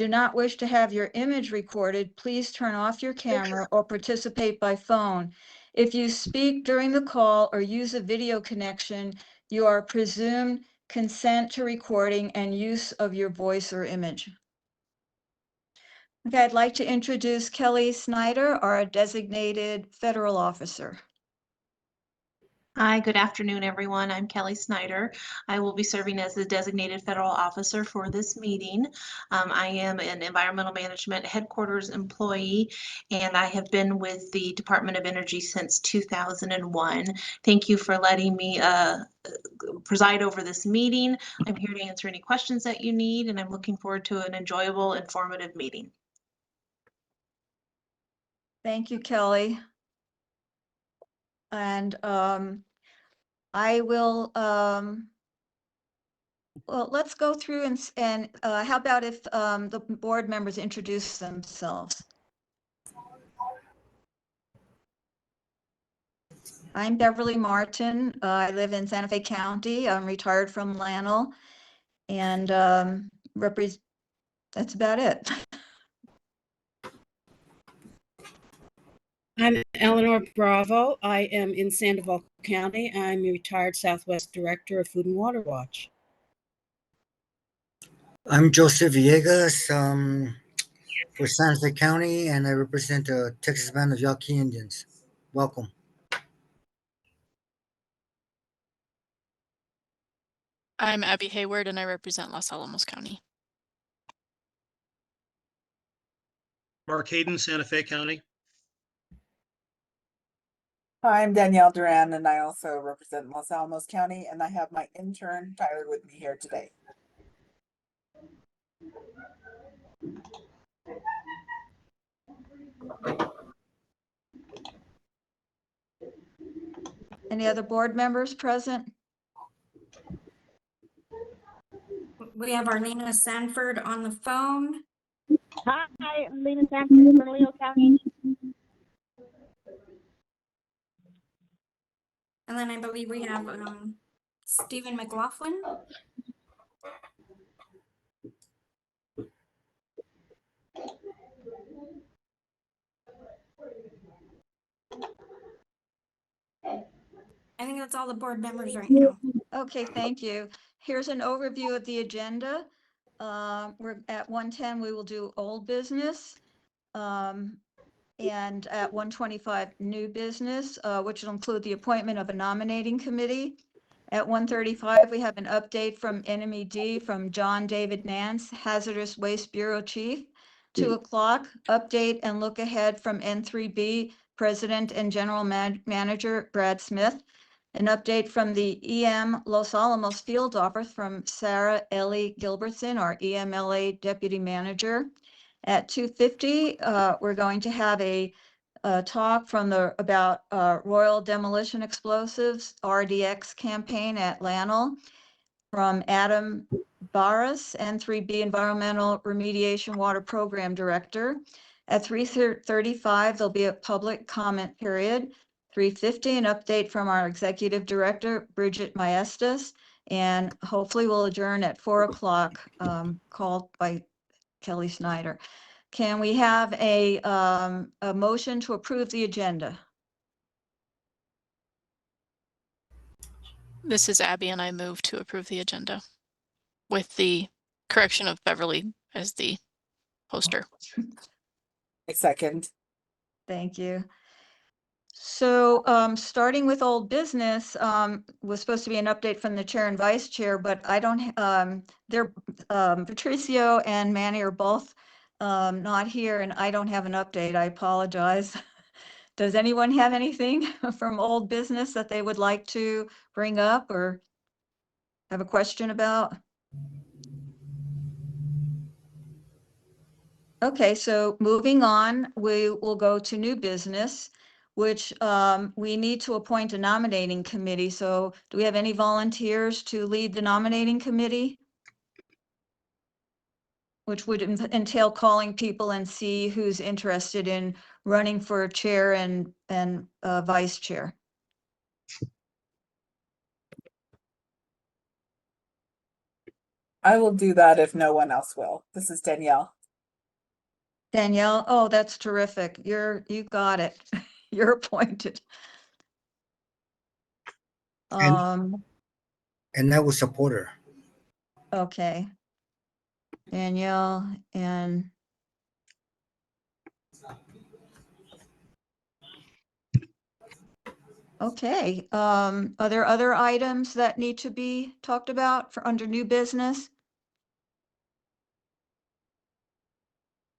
do not wish to have your image recorded, please turn off your camera or participate by phone. If you speak during the call or use a video connection, you are presumed consent to recording and use of your voice or image. Okay, I'd like to introduce Kelly Snyder, our designated federal officer. Hi, good afternoon, everyone. I'm Kelly Snyder. I will be serving as the designated federal officer for this meeting. I am an environmental management headquarters employee, and I have been with the Department of Energy since 2001. Thank you for letting me preside over this meeting. I'm here to answer any questions that you need, and I'm looking forward to an enjoyable, informative meeting. Thank you, Kelly. And I will, well, let's go through and how about if the board members introduce themselves? I'm Beverly Martin. I live in Santa Fe County. I'm retired from Lanel and that's about it. I'm Eleanor Bravo. I am in Sandoval County. I'm a retired Southwest Director of Food and Water Watch. I'm Joseph Villegas for Santa Fe County, and I represent the Texas Band of Yaqui Indians. Welcome. I'm Abby Hayward, and I represent Los Alamos County. Mark Hayden, Santa Fe County. Hi, I'm Danielle Duran, and I also represent Los Alamos County, and I have my intern Tyler with me here today. Any other board members present? We have Arlena Sanford on the phone. Hi, I'm Lena Sanford from Leo County. And then I believe we have Stephen McLaughlin. I think that's all the board members right now. Okay, thank you. Here's an overview of the agenda. We're at 1:10, we will do old business. And at 1:25, new business, which will include the appointment of a nominating committee. At 1:35, we have an update from NMED from John David Nance, Hazardous Waste Bureau Chief. 2 o'clock, update and look ahead from N3B, President and General Manager Brad Smith. An update from the EM Los Alamos Field Office from Sarah Ellie Gilbertson, our EMLA Deputy Manager. At 2:50, we're going to have a talk from about Royal Demolition Explosives RDX campaign at Lanel from Adam Barras, N3B Environmental Remediation Water Program Director. At 3:35, there'll be a public comment period. 3:50, an update from our Executive Director, Bridget Maestas, and hopefully we'll adjourn at 4 o'clock, called by Kelly Snyder. Can we have a motion to approve the agenda? This is Abby, and I move to approve the agenda with the correction of Beverly as the poster. A second. Thank you. So starting with old business, was supposed to be an update from the chair and vice chair, but I don't, Patricio and Manny are both not here, and I don't have an update. I apologize. Does anyone have anything from old business that they would like to bring up or have a question about? Okay, so moving on, we will go to new business, which we need to appoint a nominating committee. So do we have any volunteers to lead the nominating committee? Which would entail calling people and see who's interested in running for chair and vice chair. I will do that if no one else will. This is Danielle. Danielle, oh, that's terrific. You got it. You're appointed. And- And I will support her. Okay. Danielle and okay, are there other items that need to be talked about for under new business?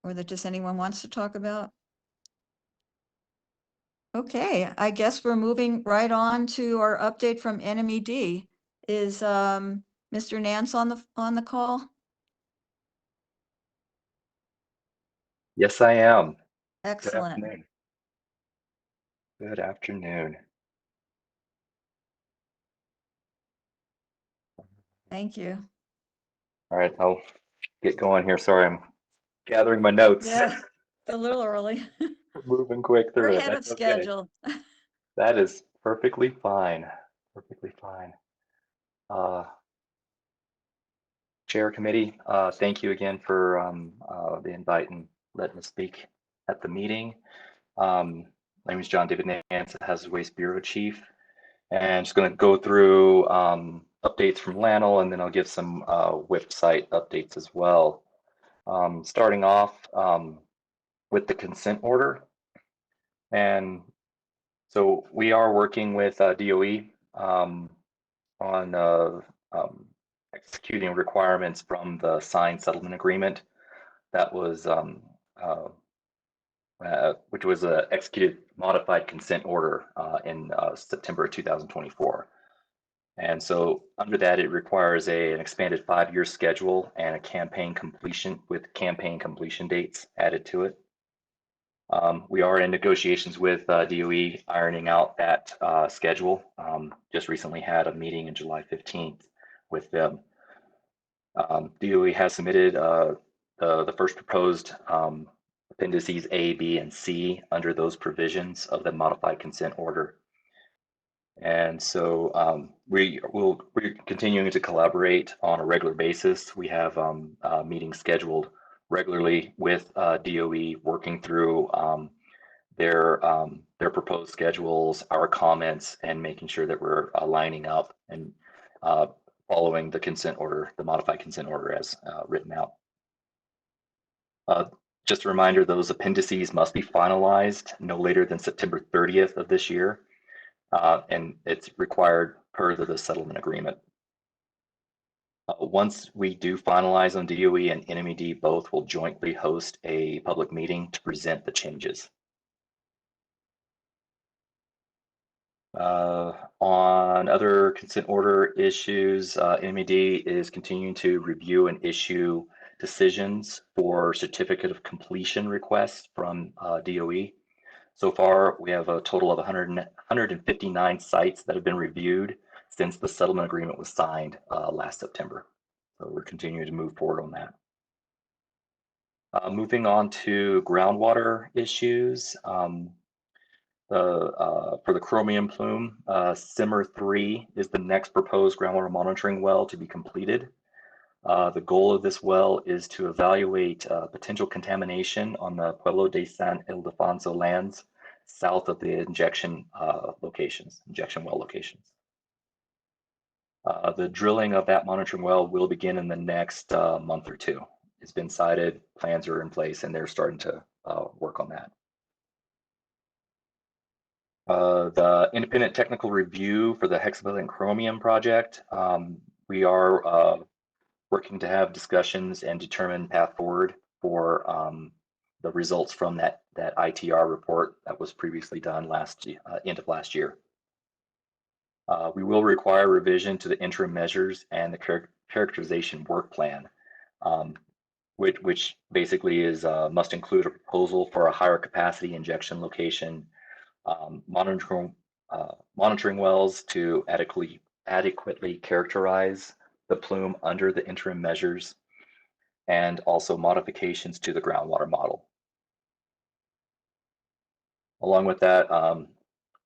Or that just anyone wants to talk about? Okay, I guess we're moving right on to our update from NMED. Is Mr. Nance on the call? Yes, I am. Good Excellent. afternoon. Good afternoon. Thank you. All right, I'll get going here. Sorry, I'm gathering my notes. Yeah, a little early. Moving quick We're through it. ahead of That's okay. schedule. That is perfectly fine. Perfectly fine. Chair Committee, thank you again for the invite and letting us speak at the meeting. My name is John David Nance, Hazardous Waste Bureau Chief, and just going to go through updates from LANL, and then I'll give some website updates as well. Starting off with the consent order. And so we are working with DOE on executing requirements from the signed settlement agreement that was which was a executed modified consent order in September 2024. And so under that, it requires an expanded 5-year schedule and a campaign completion with campaign completion dates added to it. We are in negotiations with DOE ironing out that schedule. Just recently had a meeting in July 15th with them. DOE has submitted the first proposed appendices A, B, and C under those provisions of the modified consent order. And so we're continuing to collaborate on a regular basis. We have meetings scheduled regularly with DOE, working through their proposed schedules, our comments, and making sure that we're lining up and following the consent order, the modified consent order as written out. Just a reminder, those appendices must be finalized no later than September 30th of this year. And it's required per the settlement agreement. Once we do finalize on DOE and NMED, both will jointly host a public meeting to present the changes. On other consent order issues, NMED is continuing to review and issue decisions for certificate of completion requests from DOE. So far, we have a total of 159 sites that have been reviewed since the settlement agreement was signed last September. So we're continuing to move forward on that. Moving on to groundwater issues. For the chromium plume, Simmer 3 is the next proposed groundwater monitoring well to be completed. The goal of this well is to evaluate potential contamination on the Pueblo de San Ildefonso lands south of the injection well locations. The drilling of that monitoring well will begin in the next month or two. It's been sited, plans are in place, and they're starting to work on that. The independent technical review for the hexavalent chromium project, we are working to have discussions and determine path forward for the results from that ITR report that was previously done end of last year. We will require revision to the interim measures and the characterization work plan, which basically is must include a proposal for a higher capacity injection location, monitoring wells to adequately characterize the plume under the interim measures, and also modifications to the groundwater model. Along with that,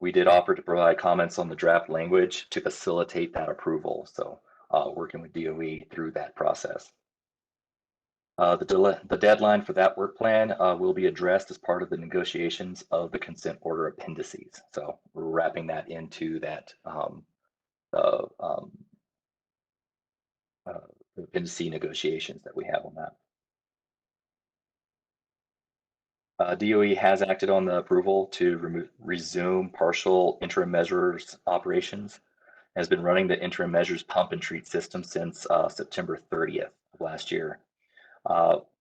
we did offer to provide comments on the draft language to facilitate that approval. So working with DOE through that process. The deadline for that work plan will be addressed as part of the negotiations of the consent order appendices. So we're wrapping that into that the appendice negotiations that we have on that. DOE has acted on the approval to resume partial interim measures operations, has been running the interim measures pump and treat system since September 30th of last year.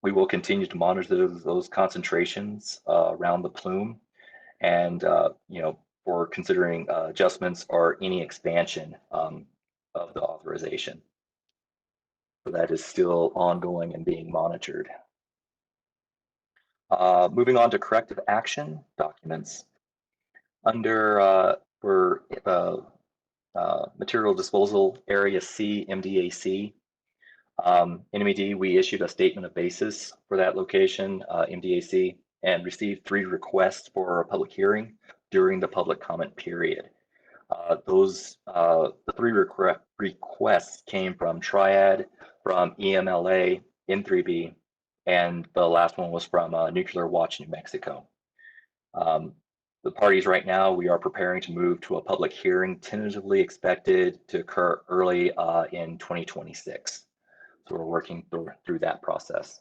We will continue to monitor those concentrations around the plume, and for considering adjustments or any expansion of the authorization. So that is still ongoing and being monitored. Moving on to corrective action documents. Under for Material Disposal Area C, MDAC, NMED, we issued a statement of basis for that location, MDAC, and received 3 requests for a public hearing during the public comment period. The 3 requests came from Triad, from EMLA, N3B, and the last one was from Nuclear Watch New Mexico. The parties right now, we are preparing to move to a public hearing tentatively expected to occur early in 2026. So we're working through that process.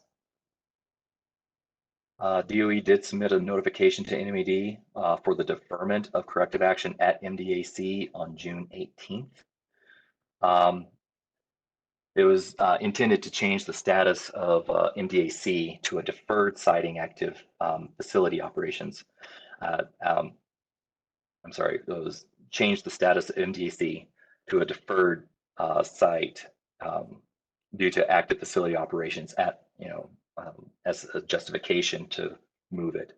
DOE did submit a notification to NMED for the deferment of corrective action at MDAC on June 18th. It was intended to change the status of MDAC to a deferred siting active facility operations. I'm sorry, those changed the status of MDAC to a deferred site due to active facility operations at, as a justification to move it.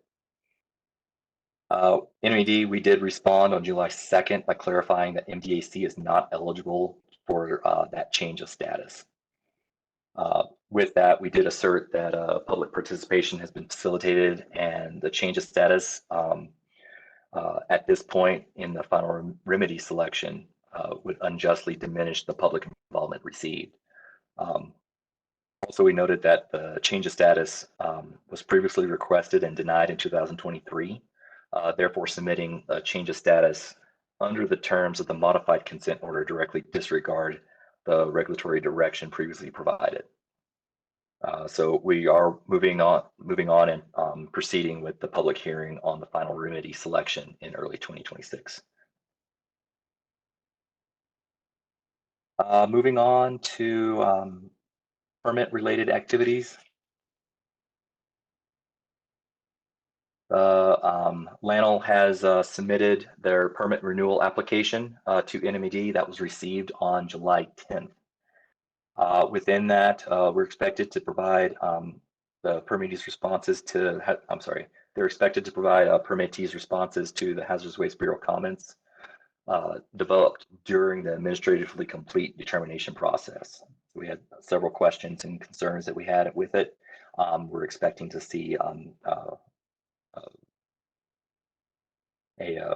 NMED, we did respond on July 2nd by clarifying that MDAC is not eligible for that change of status. With that, we did assert that public participation has been facilitated, and the change of status at this point in the final remedy selection would unjustly diminish the public involvement received. Also, we noted that the change of status was previously requested and denied in 2023. Therefore, submitting a change of status under the terms of the modified consent order directly disregard the regulatory direction previously provided. So we are moving on and proceeding with the public hearing on the final remedy selection in early 2026. Moving on to permit-related activities. LANL has submitted their permit renewal application to NMED that was received on July 10th. Within that, we're expected to provide the permittees responses to, they're expected to provide permittees responses to the Hazardous Waste Bureau comments developed during the administratively complete determination process. We had several questions and concerns that we had with it. We're expecting to see a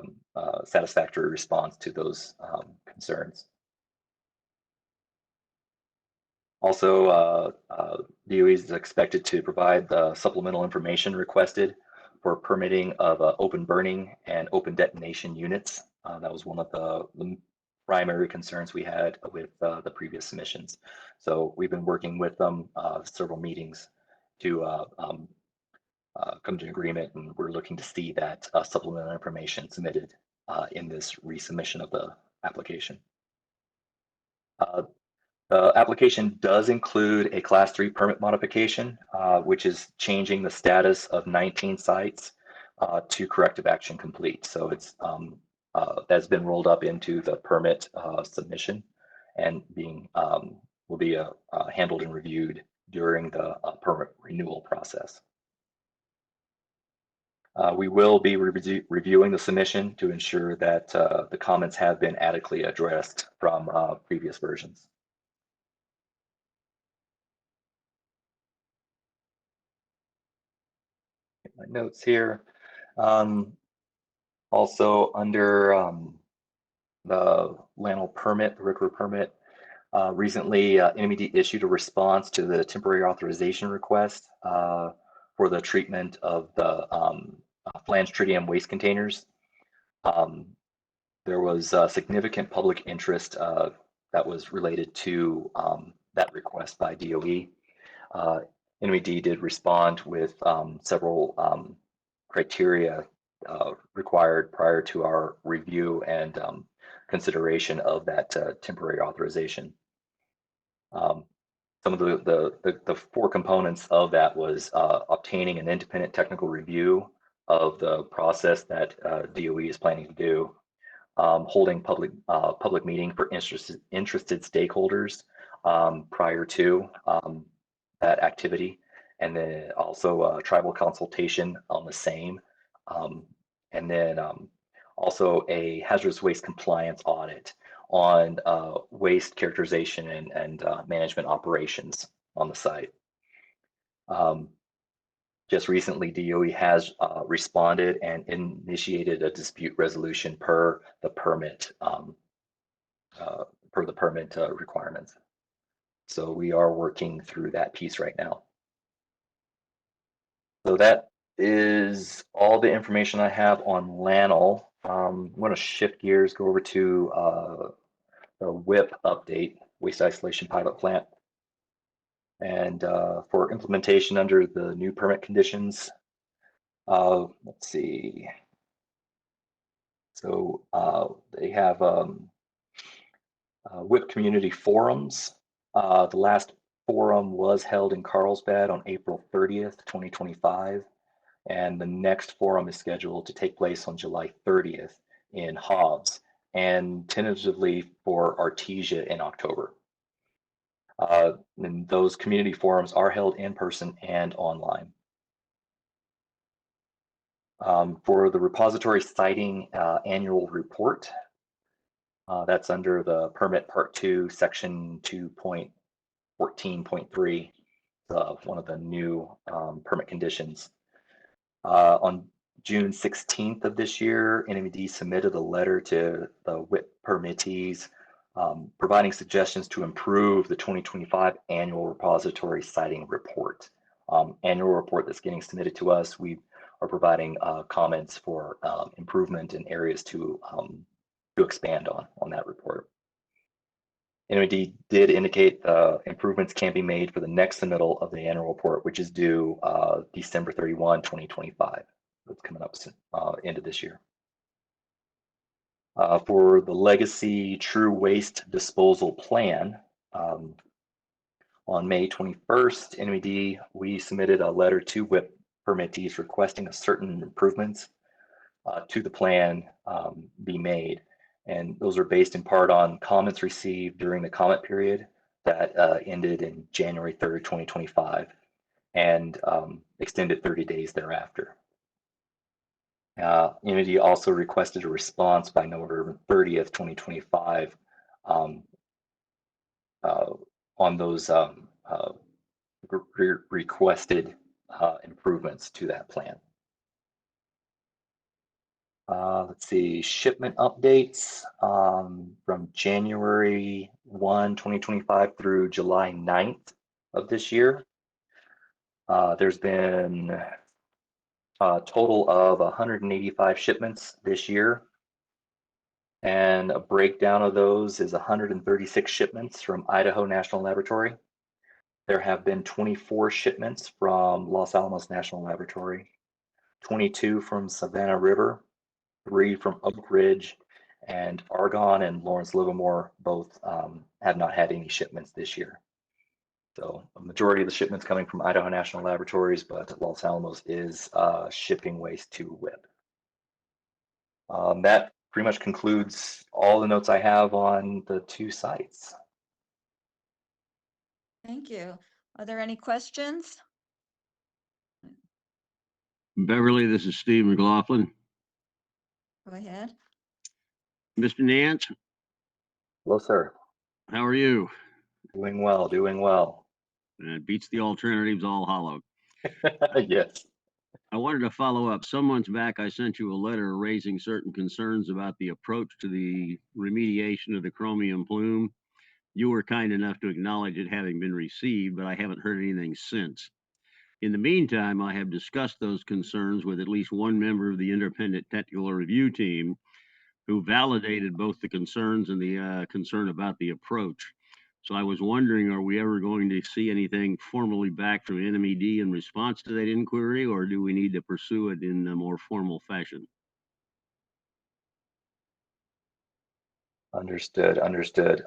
satisfactory response to those concerns. Also, DOE is expected to provide the supplemental information requested for permitting of open burning and open detonation units. That was one of the primary concerns we had with the previous submissions. So we've been working with them several meetings to come to an agreement, and we're looking to see that supplemental information submitted in this resubmission of the application. The application does include a Class 3 permit modification, which is changing the status of 19 sites to corrective action complete. So it's that's been rolled up into the permit submission, and will be handled and reviewed during the permit renewal process. We will be reviewing the submission to ensure that the comments have been adequately addressed from previous versions. My notes here. Also under the LANL permit, the RCRA permit, Recently, NMED issued a response to the temporary authorization request for the treatment of the flange tritium waste containers. There was significant public interest that was related to that request by DOE. NMED did respond with several criteria required prior to our review and consideration of that temporary authorization. Some of the four components of that was obtaining an independent technical review of the process that DOE is planning to do, holding public meeting for interested stakeholders prior to that activity, and then also tribal consultation on the same, and then also a hazardous waste compliance audit on waste characterization and management operations on the site. Just recently, DOE has responded and initiated a dispute resolution per the permit requirements. So we are working through that piece right now. So that is all the information I have on LANL. I'm going to shift gears, go over to the WIP update, Waste Isolation Pilot Plant. And for implementation under the new permit conditions, let's see. So they have WIP community forums. The last forum was held in Carlsbad on April 30th, 2025. And the next forum is scheduled to take place on July 30th in Hobbs, and tentatively for Artesia in October. And those community forums are held in person and online. For the repository citing annual report, that's under the permit part 2, section 2.14.3, one of the new permit conditions. On June 16th of this year, NMED submitted a letter to the WIP permittees providing suggestions to improve the 2025 annual repository citing report. Annual report that's getting submitted to us, we are providing comments for improvement in areas to expand on that report. NMED did indicate improvements can be made for the next submittal of the annual report, which is due December 31, 2025. It's coming up end of this year. For the Legacy True Waste Disposal Plan, on May 21st, NMED, we submitted a letter to WIP permittees requesting a certain improvements to the plan be made. And those are based in part on comments received during the comment period that ended in January 3rd, 2025, and extended 30 days thereafter. NMED also requested a response by November 30th, 2025 on those requested improvements to that plan. Let's see, shipment updates from January 1, 2025 through July 9th of this year. There's been a total of 185 shipments this year. And a breakdown of those is 136 shipments from Idaho National Laboratory. There have been 24 shipments from Los Alamos National Laboratory, 22 from Savannah River, 3 from Oak Ridge, and Argonne and Lawrence Livermore both have not had any shipments this year. So a majority of the shipments coming from Idaho National Laboratories, but Los Alamos is shipping waste to WIP. That pretty much concludes all the notes I have on the 2 sites. Thank you. Are there any questions? Beverly, this is Steve McLaughlin. Go ahead. Mr. Nance, Hello, sir. how are you? Doing well, doing well. It beats the alternatives all hollow. Yes. I wanted to follow up. Some months back, I sent you a letter raising certain concerns about the approach to the remediation of the chromium plume. You were kind enough to acknowledge it having been received, but I haven't heard anything since. In the meantime, I have discussed those concerns with at least one member of the independent technical review team who validated both the concerns and the concern about the approach. So I was wondering, are we ever going to see anything formally back from NMED in response to that inquiry, or do we need to pursue it in a more formal fashion? Understood, understood.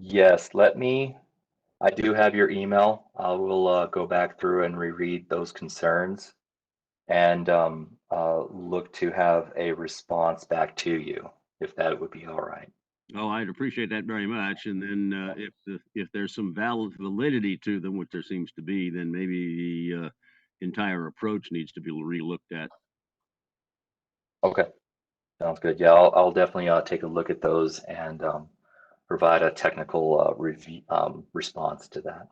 Yes, I do have your email. I will go back through and reread those concerns and look to have a response back to you, if that would be all right. Oh, I'd appreciate that very much. And then if there's some validity to them, which there seems to be, then maybe the entire approach needs to be relooked at. Okay, sounds good. Yeah, I'll definitely take a look at those and provide a technical review response to that.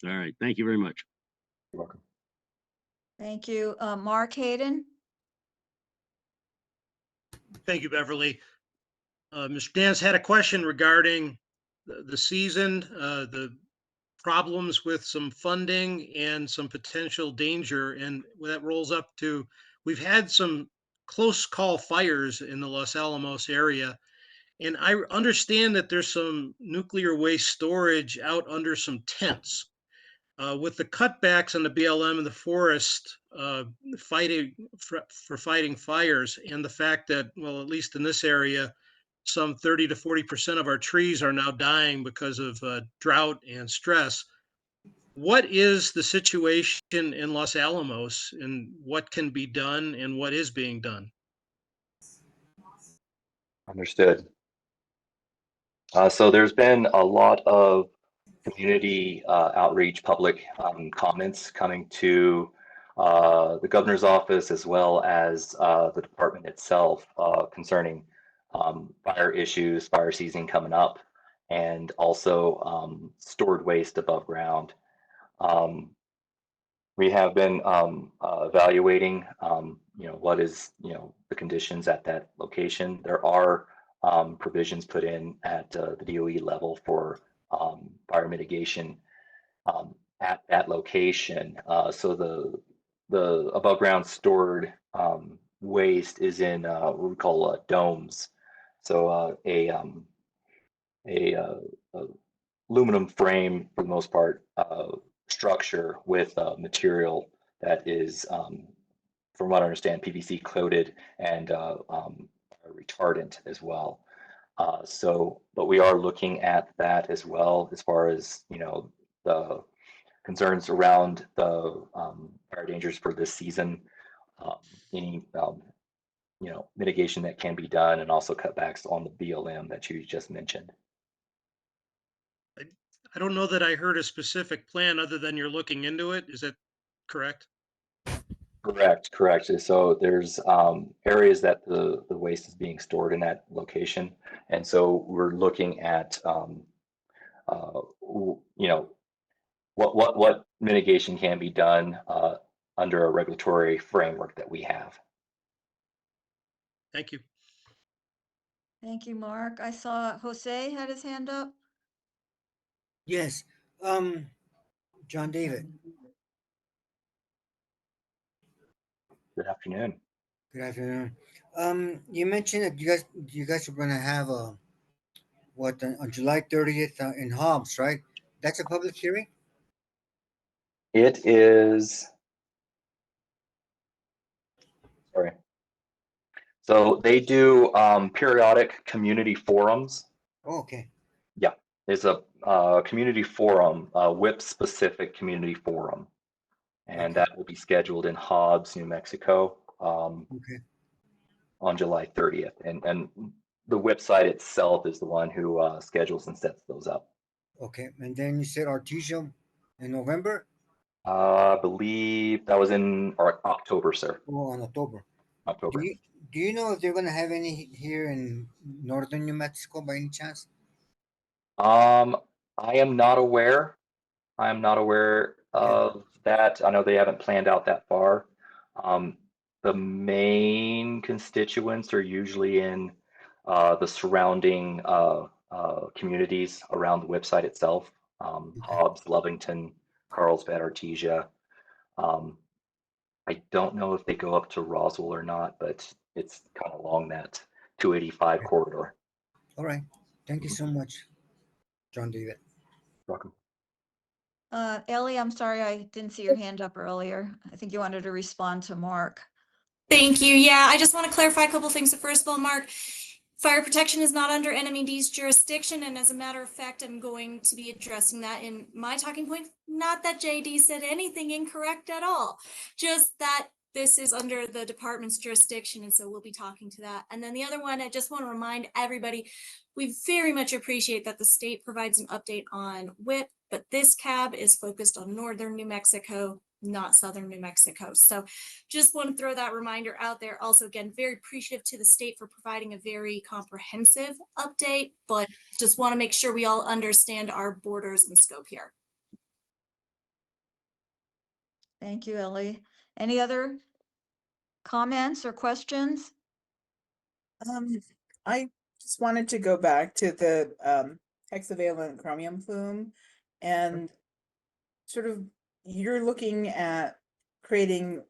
All right. Thank you very much. You're welcome. Thank you. Mark Hayden? Thank you, Beverly. Mr. Dance had a question regarding the season, the problems with some funding and some potential danger. And that rolls up to, we've had some close call fires in the Los Alamos area. And I understand that there's some nuclear waste storage out under some tents. With the cutbacks on the BLM and the forest fighting for fighting fires, and the fact that, well, at least in this area, some 30 to 40% of our trees are now dying because of drought and stress. What is the situation in Los Alamos, and what can be done and what is being done? Understood. So there's been a lot of community outreach, public comments coming to the governor's office as well as the department itself concerning fire issues, fire season coming up, and also stored waste above ground. We have been evaluating, what is, the conditions at that location. There are provisions put in at the DOE level for fire mitigation at that location. So the above ground stored waste is in what we call domes. So a aluminum frame for the most part structure with material that is, from what I understand, PVC coated and retardant as well. But we are looking at that as well as far as, the concerns around the fire dangers for this season, any, mitigation that can be done, and also cutbacks on the BLM that you just mentioned. I don't know that I heard a specific plan other than you're looking into it. Is that correct? Correct, correct. So there's areas that the waste is being stored in that location. And so we're looking at, what mitigation can be done under a regulatory framework that we have. Thank you. Thank you, Mark. I saw Jose had his hand up. Yes, John David, Good afternoon. good afternoon. You mentioned that you guys are gonna have a, on July 30th in Hobbs, right? That's a public hearing? It is, sorry. So they do periodic community forums. Oh, okay. Yeah, it's a community forum, WIP specific community forum. And Okay. that will be scheduled in Hobbs, New Mexico, Okay. on July 30th. And the website itself is the one who schedules and sets those up. Okay. And then you said Artesia in November? I believe that was in October, sir. Oh, in October. October. Do you know if they're gonna have any here in northern New Mexico by any chance? I am not aware. I am not aware of that. I know they haven't planned out that far. The main constituents are usually in the surrounding communities around the website itself. Hobbs, Lovington, Carlsbad, Artesia. I don't know if they go up to Roswell or not, but it's kind of along that 285 corridor. All right. Thank you so much, John David. Welcome. Ellie, I'm sorry I didn't see your hand up earlier. I think you wanted to respond to Mark. Thank you. Yeah, I just want to clarify a couple things. So first of all, Mark, fire protection is not under NNMCAB's jurisdiction. And as a matter of fact, I'm going to be addressing that in my talking point. Not that JD said anything incorrect at all, just that this is under the department's jurisdiction. And so we'll be talking to that. And then the other one, I just want to remind everybody, we very much appreciate that the state provides an update on WIP, but this CAB is focused on northern New Mexico, not southern New Mexico. So just want to throw that reminder out there. Also, again, very appreciative to the state for providing a very comprehensive update, but just want to make sure we all understand our borders and scope here. Thank you, Ellie. Any other comments or questions? I just wanted to go back to the hexavalent chromium plume, and sort of you're looking at creating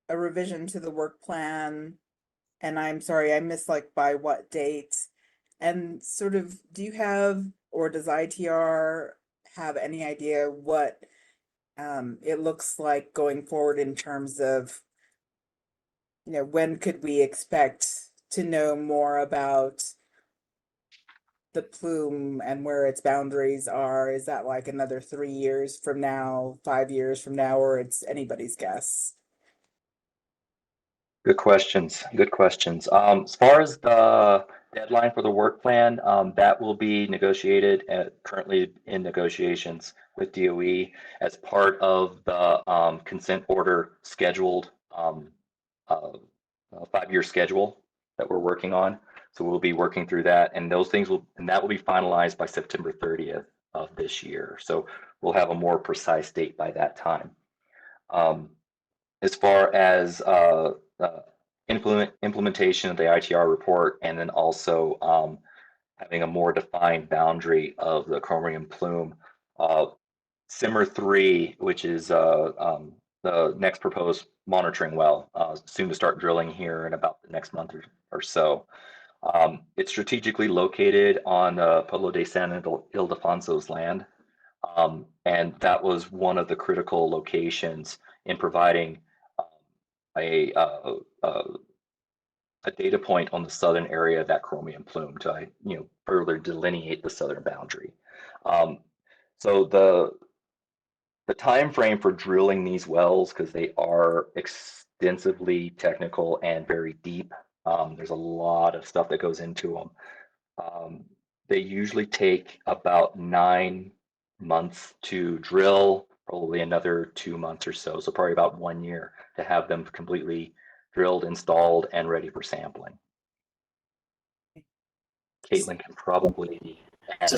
a revision to the work plan, and I'm sorry, I missed like by what date, and sort of do you have, or does ITR have any idea what it looks like going forward in terms of, you know, when could we expect to know more about the plume and where its boundaries are? Is that like another 3 years from now, 5 years from now, or it's anybody's guess? Good questions. Good questions. As far as the deadline for the work plan, that will be negotiated, currently in negotiations with DOE as part of the consent order scheduled 5-year schedule that we're working on. So we'll be working through that, and that will be finalized by September 30th of this year. So we'll have a more precise date by that time. As far as implementation of the ITR report, and then also having a more defined boundary of the chromium plume. Simmer 3, which is the next proposed monitoring well, soon to start drilling here in about the next month or so. It's strategically located on Pueblo de San Ildefonso's land. And that was one of the critical locations in providing a data point on the southern area of that chromium plume to further delineate the southern boundary. So the time frame for drilling these wells, because they are extensively technical and very deep, there's a lot of stuff that goes into them. They usually take about 9 months to drill, probably another 2 months or so. So probably about 1 year to have them completely drilled, installed, and ready for sampling. Caitlin can probably add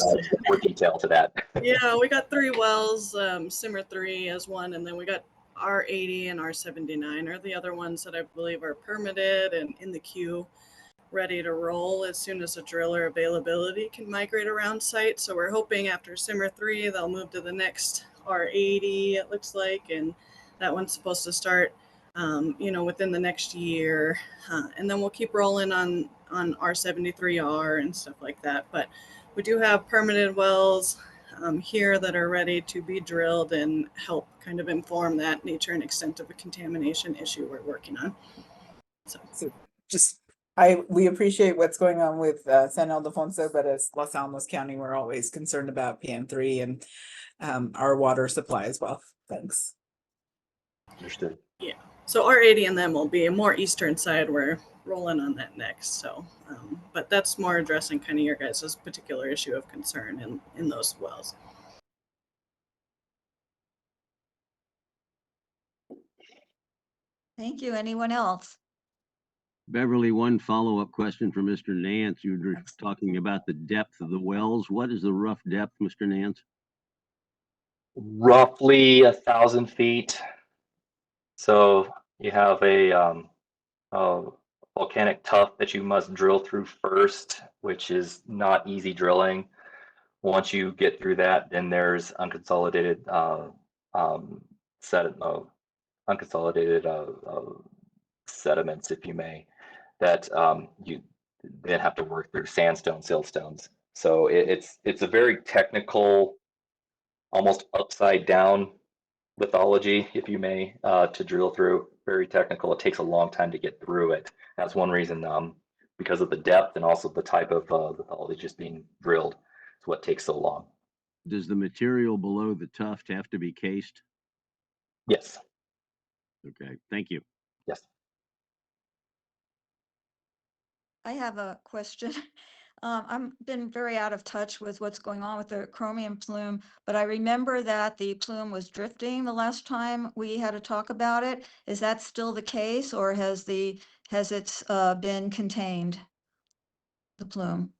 more detail to that. Yeah, we got 3 wells, Simmer 3 as one, and then we got R80 and R79 are the other ones that I believe are permitted and in the queue, ready to roll as soon as the driller availability can migrate around site. So we're hoping after Simmer 3, they'll move to the next R80, it looks like, and that one's supposed to start, within the next year. And then we'll keep rolling on R73R and stuff like that. But we do have permitted wells here that are ready to be drilled and help kind of inform that nature and extent of a contamination issue we're working on. So just we appreciate what's going on with San Ildefonso, but as Los Alamos County, we're always concerned about PM3 and our water supply as well. Thanks. Understood. Yeah. So R80 and them will be a more eastern side. We're rolling on that next. So, but that's more addressing kind of your guys' particular issue of concern in those wells. Thank you. Anyone else? Beverly, one follow-up question for Mr. Nance. You were talking about the depth of the wells. What is the rough depth, Mr. Nance? Roughly 1,000 feet. So you have a volcanic tuff that you must drill through first, which is not easy drilling. Once you get through that, then there's unconsolidated sediments, if you may, that you then have to work through sandstone, siltstones. So it's a very technical, almost upside down lithology, if you may, to drill through. Very technical. It takes a long time to get through it. That's one reason, because of the depth and also the type of lithology just being drilled, is what takes so long. Does the material below the tuft have to be cased? Yes. Okay, thank you. Yes. I have a question. I've been very out of touch with what's going on with the chromium plume, but I remember that the plume was drifting the last time we had a talk about it. Is that still the case, or has it been contained, the plume?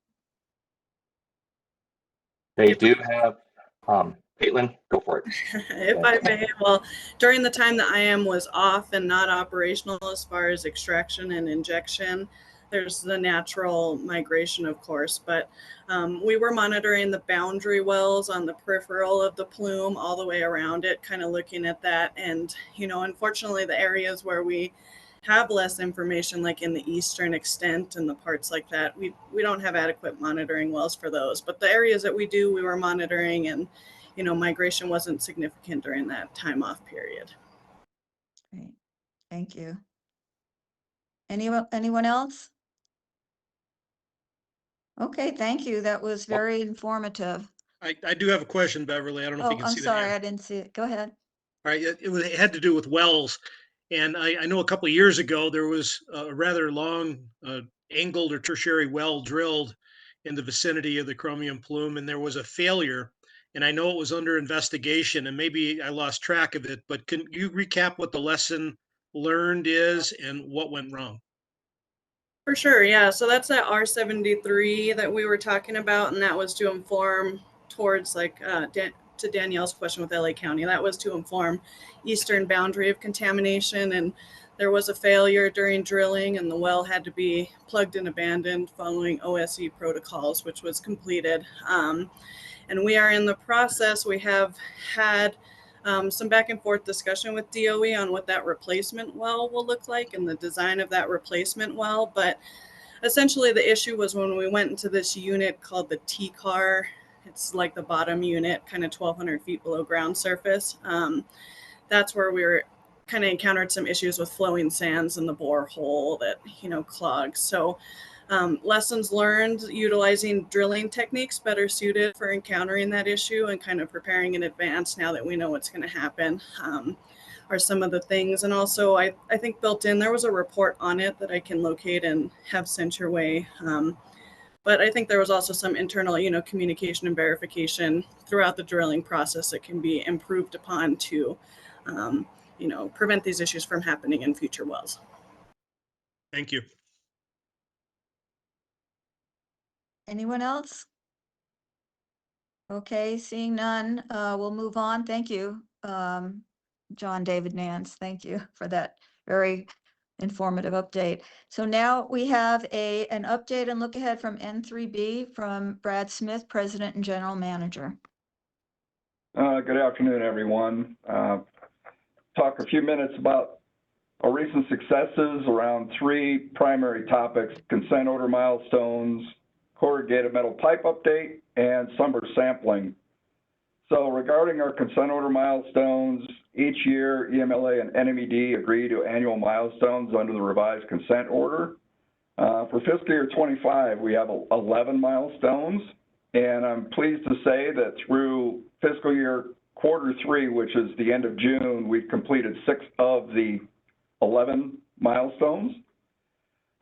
They do have, Caitlin, go for it. If I may, well, during the time that IM was off and not operational as far as extraction and injection, there's the natural migration, of course, but we were monitoring the boundary wells on the peripheral of the plume all the way around it, kind of looking at that. And, you know, unfortunately, the areas where we have less information, like in the eastern extent and the parts like that, we don't have adequate monitoring wells for those. But the areas that we do, we were monitoring, and you know, migration wasn't significant during that time off period. Great, thank you. Anyone else? Okay, thank you. That was very informative. I do have a question, Beverly. I don't know if you Oh, can I'm see that. sorry, I didn't see it. Go ahead. All right, it had to do with wells. And I know a couple of years ago, there was a rather long angled or tertiary well drilled in the vicinity of the chromium plume, and there was a failure. And I know it was under investigation, and maybe I lost track of it, but can you recap what the lesson learned is and what went wrong? For sure, yeah. So that's that R73 that we were talking about, and that was to inform towards like to Danielle's question with LA County. That was to inform eastern boundary of contamination, and there was a failure during drilling, and the well had to be plugged and abandoned following OSE protocols, which was completed. And we are in the process. We have had some back and forth discussion with DOE on what that replacement well will look like and the design of that replacement well. But essentially the issue was when we went into this unit called the T-car, it's like the bottom unit, kind of 1,200 feet below ground surface. That's where we were kind of encountered some issues with flowing sands in the borehole that, you know, clogs. So lessons learned, utilizing drilling techniques better suited for encountering that issue and kind of preparing in advance now that we know what's going to happen are some of the things. And also I think built in, there was a report on it that I can locate and have sent your way. But I think there was also some internal, you know, communication and verification throughout the drilling process that can be improved upon to, you know, prevent these issues from happening in future wells. Thank you. Anyone else? Okay, seeing none, we'll move on. Thank you, John David Nance. Thank you for that very informative update. So now we have an update and look ahead from N3B from Brad Smith, President and General Manager. Good afternoon, everyone. Talk a few minutes about our recent successes around three primary topics: consent order milestones, corrugated metal pipe update, and summer sampling. So regarding our consent order milestones, each year EMLA and NNMCAB agree to annual milestones under the revised consent order. For fiscal year 25, we have 11 milestones, and I'm pleased to say that through fiscal year Q3, which is the end of June, we've completed 6 of the 11 milestones.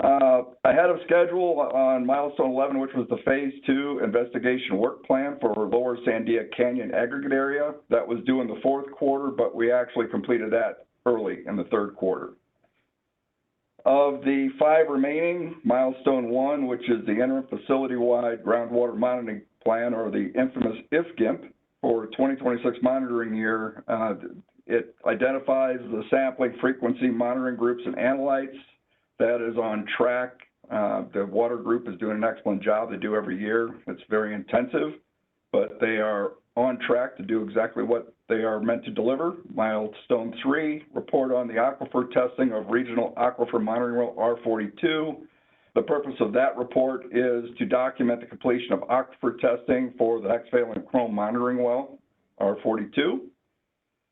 Ahead of schedule on milestone 11, which was the phase 2 investigation work plan for Lower Sandia Canyon aggregate area. That was due in the Q4, but we actually completed that early in the Q3. Of the 5 remaining, milestone 1, which is the interim facility-wide groundwater monitoring plan, or the infamous IFGIMP, for 2026 monitoring year, it identifies the sampling frequency monitoring groups and analytes That is on track. The water group is doing an excellent job. They do every year. It's very intensive, but they are on track to do exactly what they are meant to deliver. Milestone 3, report on the aquifer testing of regional aquifer monitoring well R42. The purpose of that report is to document the completion of aquifer testing for the hexavalent chrome monitoring well R42.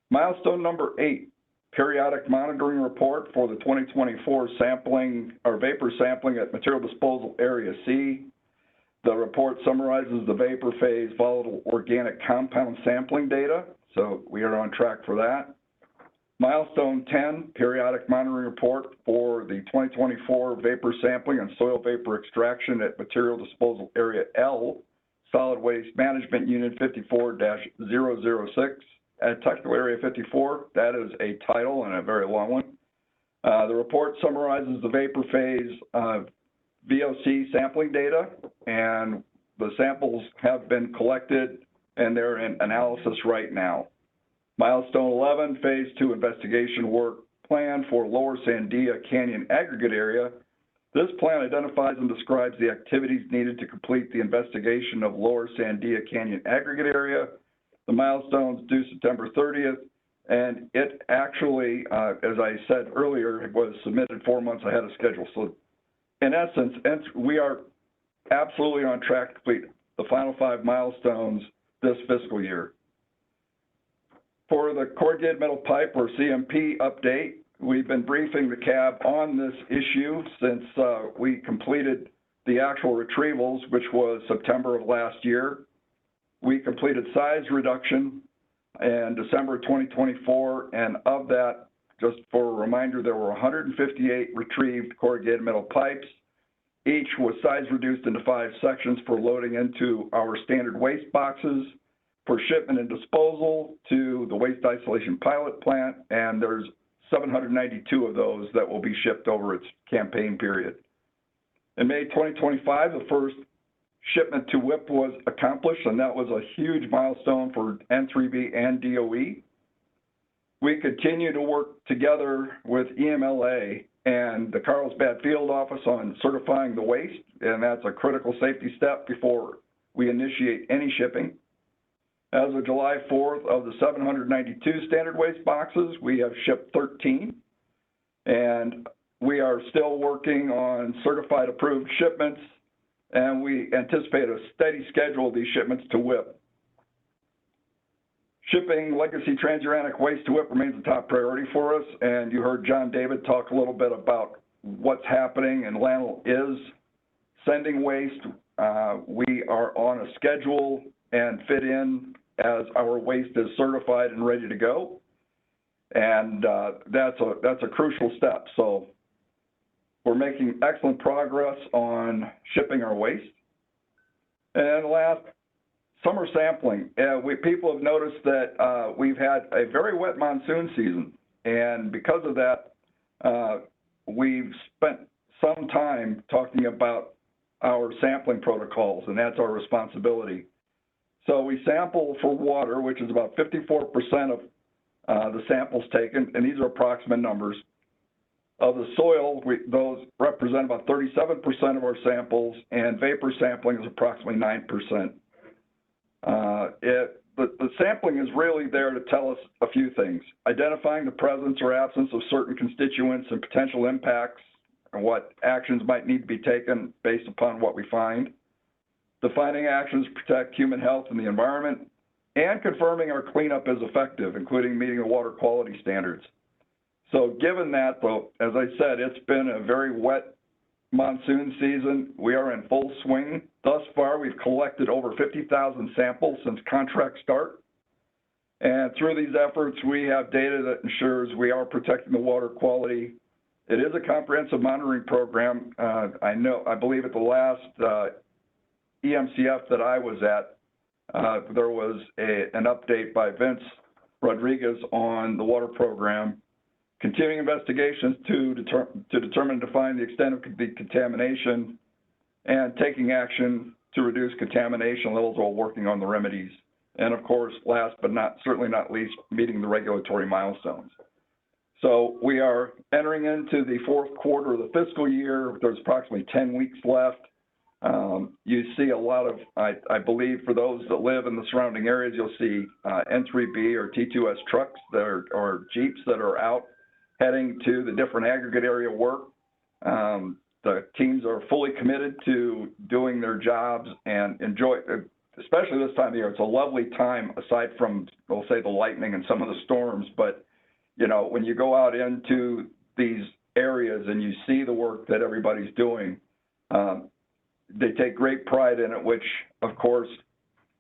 Milestone number 8, periodic monitoring report for the 2024 sampling or vapor sampling at material disposal area C. The report summarizes the vapor phase volatile organic compound sampling data, so we are on track for that. Milestone 10, periodic monitoring report for the 2024 vapor sampling and soil vapor extraction at material disposal area L, solid waste management unit 54-006 at technical area 54. That is a title and a very long one. The report summarizes the vapor phase VOC sampling data, and the samples have been collected and they're in analysis right now. Milestone 11, phase 2 investigation work plan for Lower Sandia Canyon aggregate area. This plan identifies and describes the activities needed to complete the investigation of Lower Sandia Canyon aggregate area. The milestones due September 30th, and it actually, as I said earlier, it was submitted 4 months ahead of schedule. So in essence, we are absolutely on track to complete the final 5 milestones this fiscal year. For the corrugated metal pipe or CMP update, we've been briefing the CAB on this issue since we completed the actual retrievals, which was September of last year. We completed size reduction in December 2024, and of that, just for a reminder, there were 158 retrieved corrugated metal pipes. Each was size reduced into 5 sections for loading into our standard waste boxes, for shipment and disposal to the waste isolation pilot plant, and there's 792 of those that will be shipped over its campaign period. In May 2025, the first shipment to WIP was accomplished, and that was a huge milestone for N3B and DOE. We continue to work together with EMLA and the Carlsbad Field Office on certifying the waste, and that's a critical safety step before we initiate any shipping. As of July 4th, of the 792 standard waste boxes, we have shipped 13, and we are still working on certified approved shipments, and we anticipate a steady schedule of these shipments to WIP. Shipping legacy transuranic waste to WIP remains a top priority for us, and you heard John David talk a little bit about what's happening, and LANL is sending waste. We are on a schedule and fit in as our waste is certified and ready to go, and that's a crucial step. So we're making excellent progress on shipping our waste. And last, summer sampling. People have noticed that we've had a very wet monsoon season, and because of that, we've spent some time talking about our sampling protocols, and that's our responsibility. So we sample for water, which is about 54% of the samples taken, and these are approximate numbers. Of the soil, those represent about 37% of our samples, and vapor sampling is approximately 9%. The sampling is really there to tell us a few things: identifying the presence or absence of certain constituents and potential impacts, and what actions might need to be taken based upon what we find, defining actions to protect human health and the environment, and confirming our cleanup is effective, including meeting the water quality standards. So given that, though, as I said, it's been a very wet monsoon season. We are in full swing. Thus far, we've collected over 50,000 samples since contract start. And through these efforts, we have data that ensures we are protecting the water quality. It is a comprehensive monitoring program. I believe at the last EMCF that I was at, there was an update by Vince Rodriguez on the water program, continuing investigations to determine and define the extent of the contamination, and taking action to reduce contamination levels while working on the remedies. And of course, last but certainly not least, meeting the regulatory milestones. So we are entering into the fourth quarter of the fiscal year. There's approximately 10 weeks left. You see a lot of, I believe for those that live in the surrounding areas, you'll see N3B or T2S trucks or Jeeps that are out heading to the different aggregate area work. The teams are fully committed to doing their jobs and enjoy, especially this time of year. It's a lovely time aside from, we'll say, the lightning and some of the storms. But, you know, when you go out into these areas and you see the work that everybody's doing, they take great pride in it, which, of course,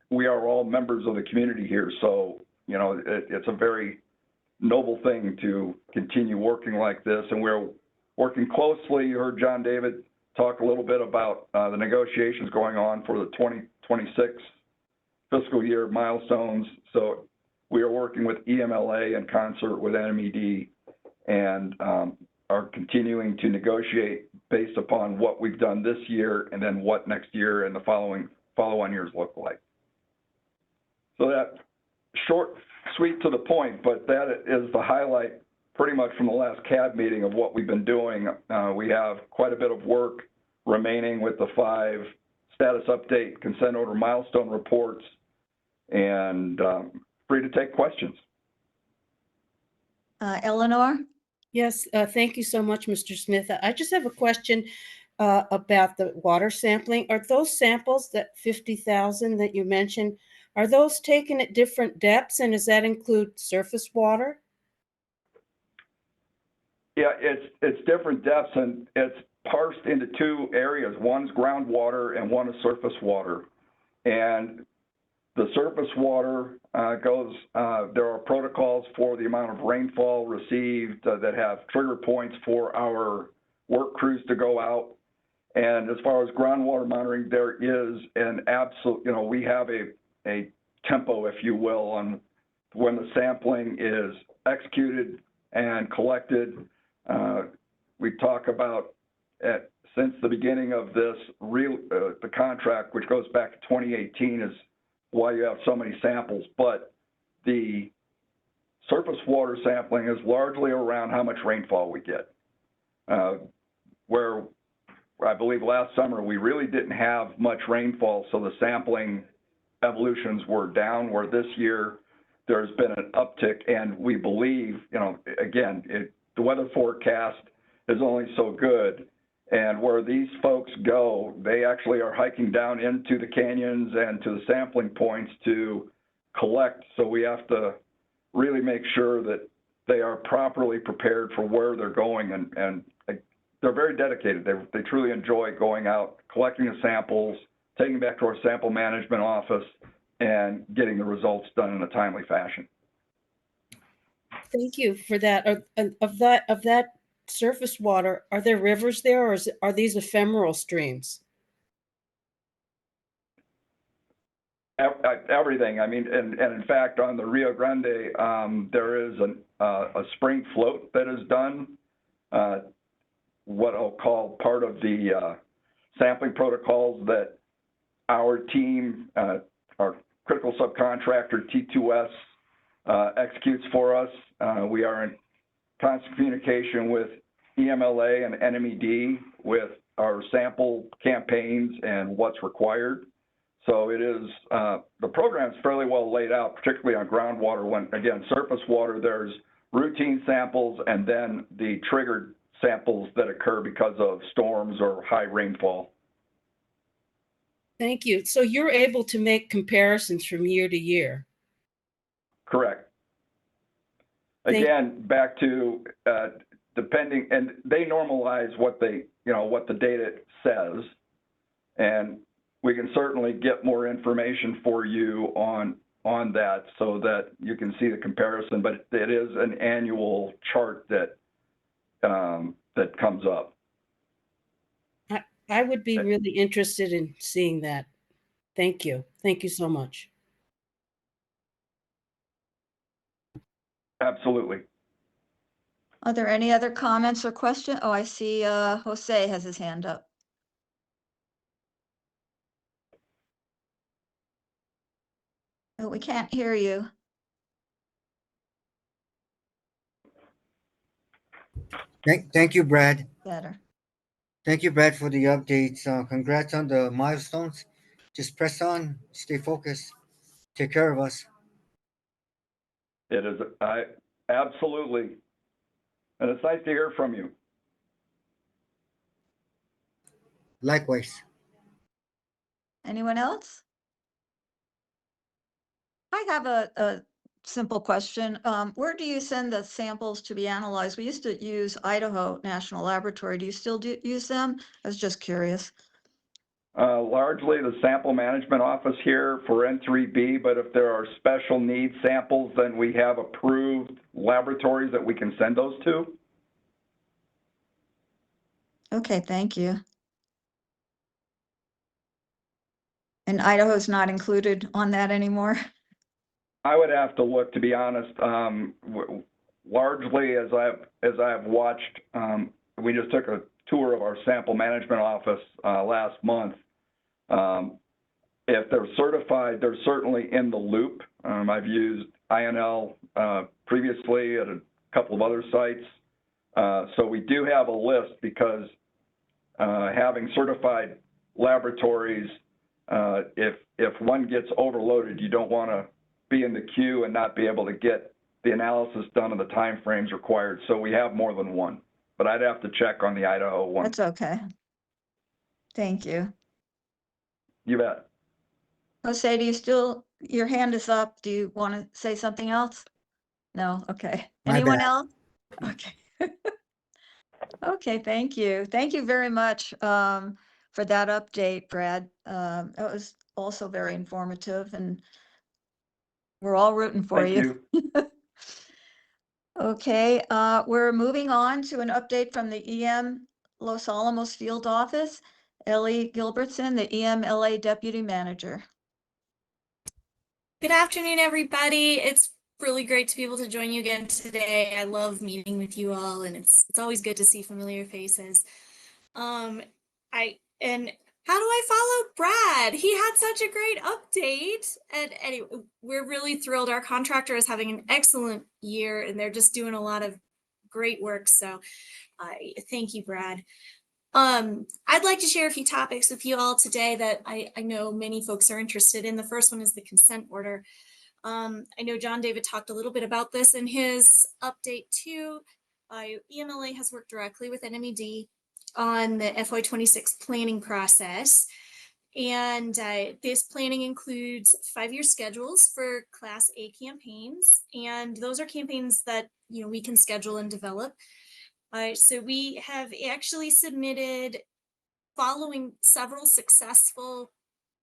we are all members of the community here. So, you know, it's a very noble thing to continue working like this. And we're working closely. You heard John David talk a little bit about the negotiations going on for the 2026 fiscal year milestones. So we are working with EMLA in concert with NMED and are continuing to negotiate based upon what we've done this year and then what next year and the follow-on years look like. So that short, sweet to the point, but that is the highlight pretty much from the last CAB meeting of what we've been doing. We have quite a bit of work remaining with the 5 status update consent order milestone reports, and free to take questions. Eleanor? Yes, thank you so much, Mr. Smith. I just have a question about the water sampling. Are those samples, that 50,000 that you mentioned, are those taken at different depths, and does that include surface water? Yeah, it's different depths, and it's parsed into 2 areas. One's groundwater and one is surface water. And the surface water goes, there are protocols for the amount of rainfall received that have trigger points for our work crews to go out. And as far as groundwater monitoring, there is an absolute, you know, we have a tempo, if you will, on when the sampling is executed and collected. We talk about since the beginning of this, the contract, which goes back to 2018, is why you have so many samples. But the surface water sampling is largely around how much rainfall we get. Where I believe last summer we really didn't have much rainfall, so the sampling evolutions were down, where this year there's been an uptick, and we believe, you know, again, the weather forecast is only so good. And where these folks go, they actually are hiking down into the canyons and to the sampling points to collect. So we have to really make sure that they are properly prepared for where they're going. And they're very dedicated. They truly enjoy going out, collecting the samples, taking back to our sample management office, and getting the results done in a timely fashion. Thank you for that. Of that surface water, are there rivers there, or are these ephemeral streams? Everything. I mean, and in fact, on the Rio Grande, there is a spring float that is done, what I'll call part of the sampling protocols that our team, our critical subcontractor, T2S, executes for us. We are in constant communication with EMLA and NMED with our sample campaigns and what's required. So it is, the program's fairly well laid out, particularly on groundwater. When, again, surface water, there's routine samples and then the triggered samples that occur because of storms or high rainfall. Thank you. So you're able to make comparisons from year to year? Correct. Again, back to depending, and they normalize what they, you know, what the data says, and we can certainly get more information for you on that so that you can see the comparison. But it is an annual chart that that comes up. I would be really interested in seeing that. Thank you. Thank you so much. Absolutely. Are there any other comments or questions? Oh, I see Jose has his hand up. Oh, we can't hear you. Thank you, Brad. better. Thank you, Brad, for the updates. Congrats on the milestones. Just press on, stay focused, take care of us. It is, absolutely. And it's nice to hear from you. Likewise. Anyone else? I have a simple question. Where do you send the samples to be analyzed? We used to use Idaho National Laboratory. Do you still use them? I was just curious. Largely the sample management office here for N3B, but if there are special needs samples, then we have approved laboratories that we can send those to. Okay, thank you. And Idaho's not included on that anymore? I would have to look, to be honest. Largely, as I've watched, we just took a tour of our sample management office last month. If they're certified, they're certainly in the loop. I've used INL previously at a couple of other sites. So we do have a list because having certified laboratories, if one gets overloaded, you don't want to be in the queue and not be able to get the analysis done in the time frames required. So we have more than one, but I'd have to check on the Idaho one. That's okay. Thank you. You bet. Jose, do you still, your hand is up. Do you want to say something else? No, okay. My Anyone bad. else? Okay. Okay, thank you. Thank you very much for that update, Brad. It was also very informative and we're all rooting for Thank you. Okay, we're moving on to an update from the EM Los Alamos Field Office. Ellie Gilbertson, the EMLA Deputy Manager. Good afternoon, everybody. It's really great to be able to join you again today. I love meeting with you all, and it's always good to see familiar faces. And how do I follow Brad? He had such a great update. And anyway, we're really thrilled. Our contractor is having an excellent year, and they're just doing a lot of great work. So thank you, Brad. I'd like to share a few topics with you all today that I know many folks are interested in. The first one is the consent order. I know John David talked a little bit about this in his update too. EMLA has worked directly with NMED on the FY26 planning process. And this planning includes 5-year schedules for Class A campaigns. And those are campaigns that we can schedule and develop. So we have actually submitted, following several successful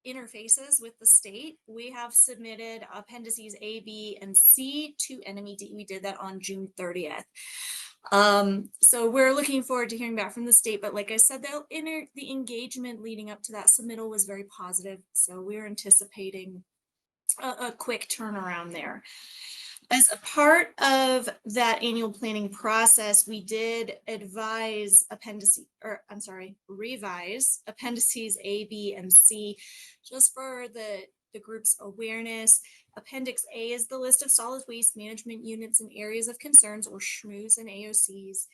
interfaces with the state, we have submitted appendices A, B, and C to NMED. We did that on June 30th. So we're looking forward to hearing back from the state, but like I said, the engagement leading up to that submittal was very positive. So we're anticipating a quick turnaround there. As a part of that annual planning process, we did revise appendices A, B, and C, just for the group's awareness. Appendix A is the list of solid waste management units and areas of concerns, or SHMUs and AOCs.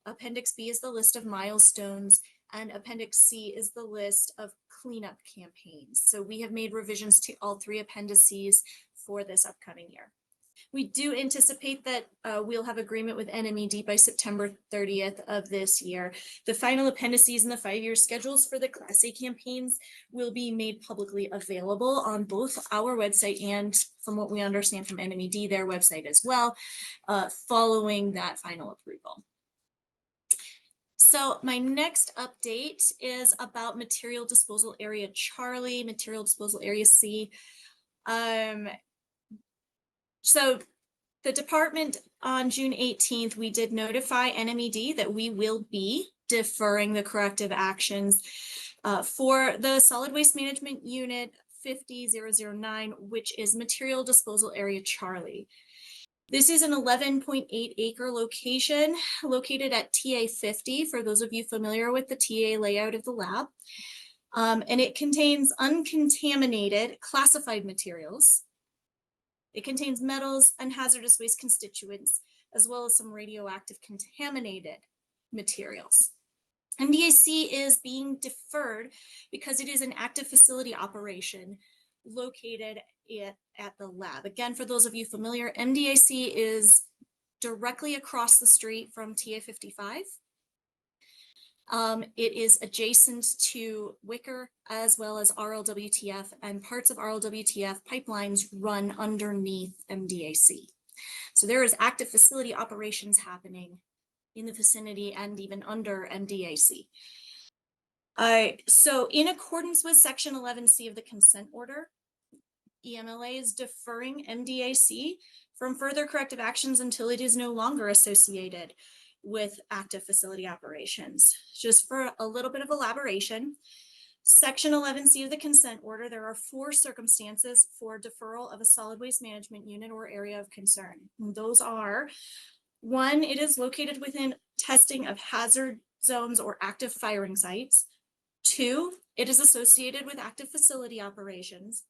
Appendix B is the list of milestones, and Appendix C is the list of cleanup campaigns. So we have made revisions to all 3 appendices for this upcoming year. We do anticipate that we'll have agreement with NMED by September 30th of this year. The final appendices and the 5-year schedules for the Class A campaigns will be made publicly available on both our website and, from what we understand from NMED, their website as well, following that final approval. So my next update is about Material Disposal Area Charlie, Material Disposal Area C. So the department on June 18th, we did notify NMED that we will be deferring the corrective actions for the Solid Waste Management Unit 50009, which is Material Disposal Area Charlie. This is an 11.8 acre location located at TA 50, for those of you familiar with the TA layout of the lab. And it contains uncontaminated classified materials. It contains metals and hazardous waste constituents, as well as some radioactive contaminated materials. MDAC is being deferred because it is an active facility operation located at the lab. Again, for those of you familiar, MDAC is directly across the street from TA 55. It is adjacent to Wicker as well as RLWTF, and parts of RLWTF pipelines run underneath MDAC. So there is active facility operations happening in the vicinity and even under MDAC. So in accordance with Section 11C of the consent order, EMLA is deferring MDAC from further corrective actions until it is no longer associated with active facility operations. Just for a little bit of elaboration, Section 11C of the consent order, there are 4 circumstances for deferral of a solid waste management unit or area of concern. And those are: 1, it is located within testing of hazard zones or active firing sites. 2, it is associated with active facility operations.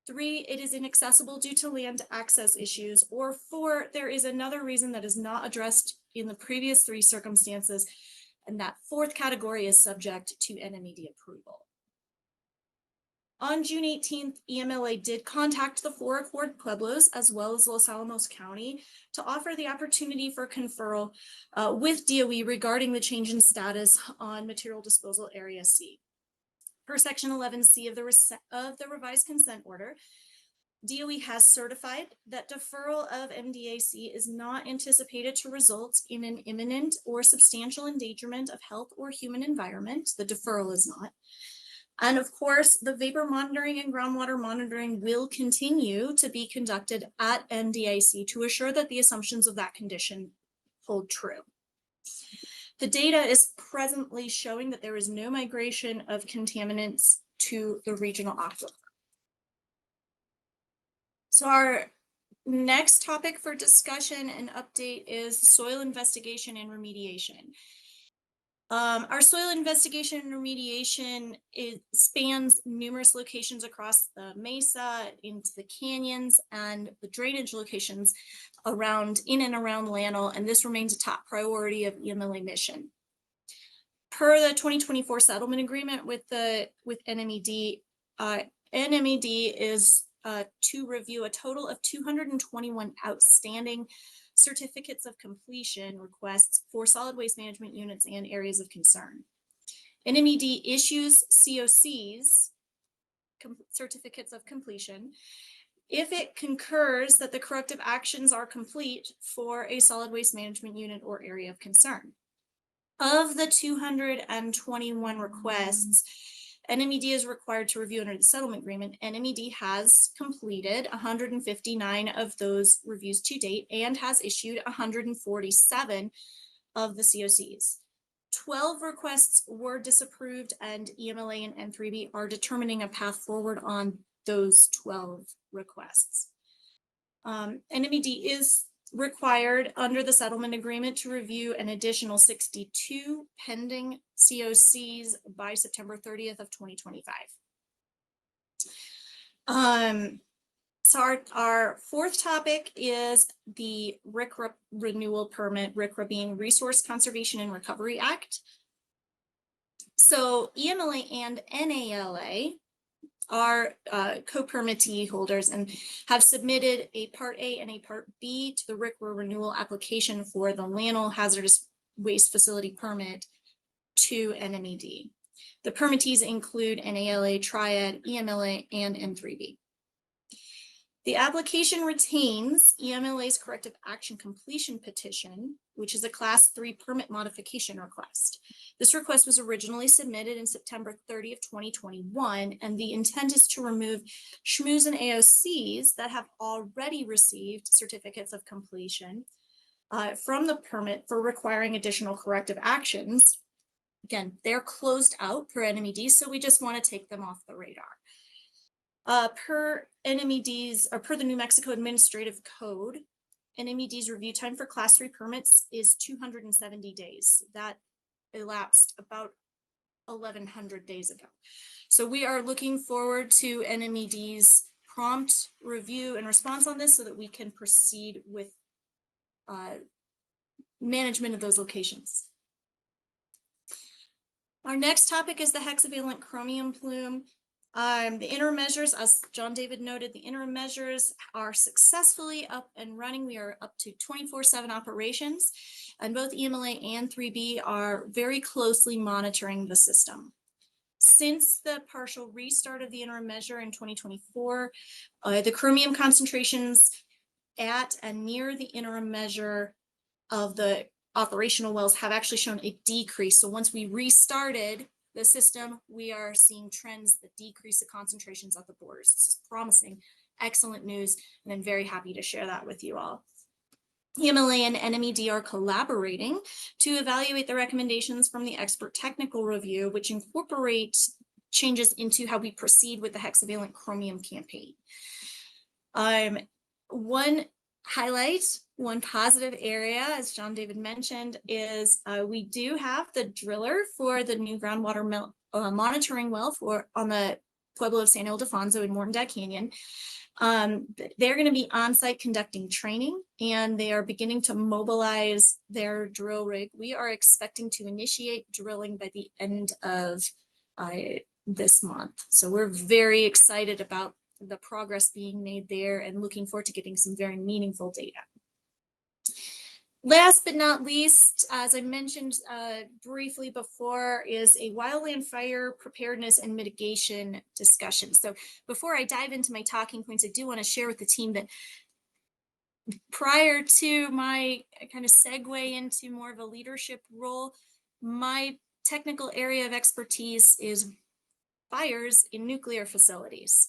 3, it is inaccessible due to land access issues. Or 4, there is another reason that is not addressed in the previous 3 circumstances, and that 4th category is subject to NMED approval. On June 18th, EMLA did contact the 4 Accord Pueblos as well as Los Alamos County to offer the opportunity for conferral with DOE regarding the change in status on material disposal area C. Per Section 11C of the revised consent order, DOE has certified that deferral of MDAC is not anticipated to result in an imminent or substantial endangerment of health or human environment. The deferral is not. And of course, the vapor monitoring and groundwater monitoring will continue to be conducted at MDAC to assure that the assumptions of that condition hold true. The data is presently showing that there is no migration of contaminants to the regional aquifer. So our next topic for discussion and update is soil investigation and remediation. Our soil investigation and remediation spans numerous locations across the mesa, into the canyons, and the drainage locations in and around Lannel, and this remains a top priority of EMLA mission. Per the 2024 settlement agreement with NMED, NMED is to review a total of 221 outstanding certificates of completion requests for solid waste management units and areas of concern. NMED issues COCs, certificates of completion, if it concurs that the corrective actions are complete for a solid waste management unit or area of concern. Of the 221 requests, NMED is required to review under the settlement agreement. NMED has completed 159 of those reviews to date and has issued 147 of the COCs. 12 requests were disapproved, and EMLA and N3B are determining a path forward on those 12 requests. NMED is required under the settlement agreement to review an additional 62 pending COCs by September 30th of 2025. So our 4th topic is the RCRA renewal permit, RCRA being Resource Conservation and Recovery Act. So EMLA and NALA are co-permittee holders and have submitted a Part A and a Part B to the RCRA renewal application for the Lannel Hazardous Waste Facility permit to NMED. The permittees include NALA, Triad, EMLA, and N3B. The application retains EMLA's corrective action completion petition, which is a Class 3 permit modification request. This request was originally submitted in September 30th, 2021, and the intent is to remove SHMUs and AOCs that have already received certificates of completion from the permit for requiring additional corrective actions. Again, they're closed out per NMED, so we just want to take them off the radar. Per NMED's, or per the New Mexico Administrative Code, NMED's review time for Class 3 permits is 270 days. That elapsed about 1,100 days ago. So we are looking forward to NMED's prompt review and response on this so that we can proceed with management of those locations. Our next topic is the hexavalent chromium plume. The interim measures, as John David noted, the interim measures are successfully up and running. We are up to 24/7 operations, and both EMLA and 3B are very closely monitoring the system. Since the partial restart of the interim measure in 2024, the chromium concentrations at and near the interim measure of the operational wells have actually shown a decrease. So once we restarted the system, we are seeing trends that decrease the concentrations at the borders. This is promising, excellent news, and I'm very happy to share that with you all. EMLA and NNMCAB are collaborating to evaluate the recommendations from the expert technical review, which incorporate changes into how we proceed with the hexavalent chromium campaign. One highlight, one positive area, as John David mentioned, is we do have the driller for the new groundwater monitoring well on the Pueblo of San Ildefonso in Morton Dad Canyon. They're going to be on site conducting training, and they are beginning to mobilize their drill rig. We are expecting to initiate drilling by the end of this month. So we're very excited about the progress being made there and looking forward to getting some very meaningful data. Last but not least, as I mentioned briefly before, is a wildland fire preparedness and mitigation discussion. So before I dive into my talking points, I do want to share with the team that prior to my kind of segue into more of a leadership role, my technical area of expertise is fires in nuclear facilities.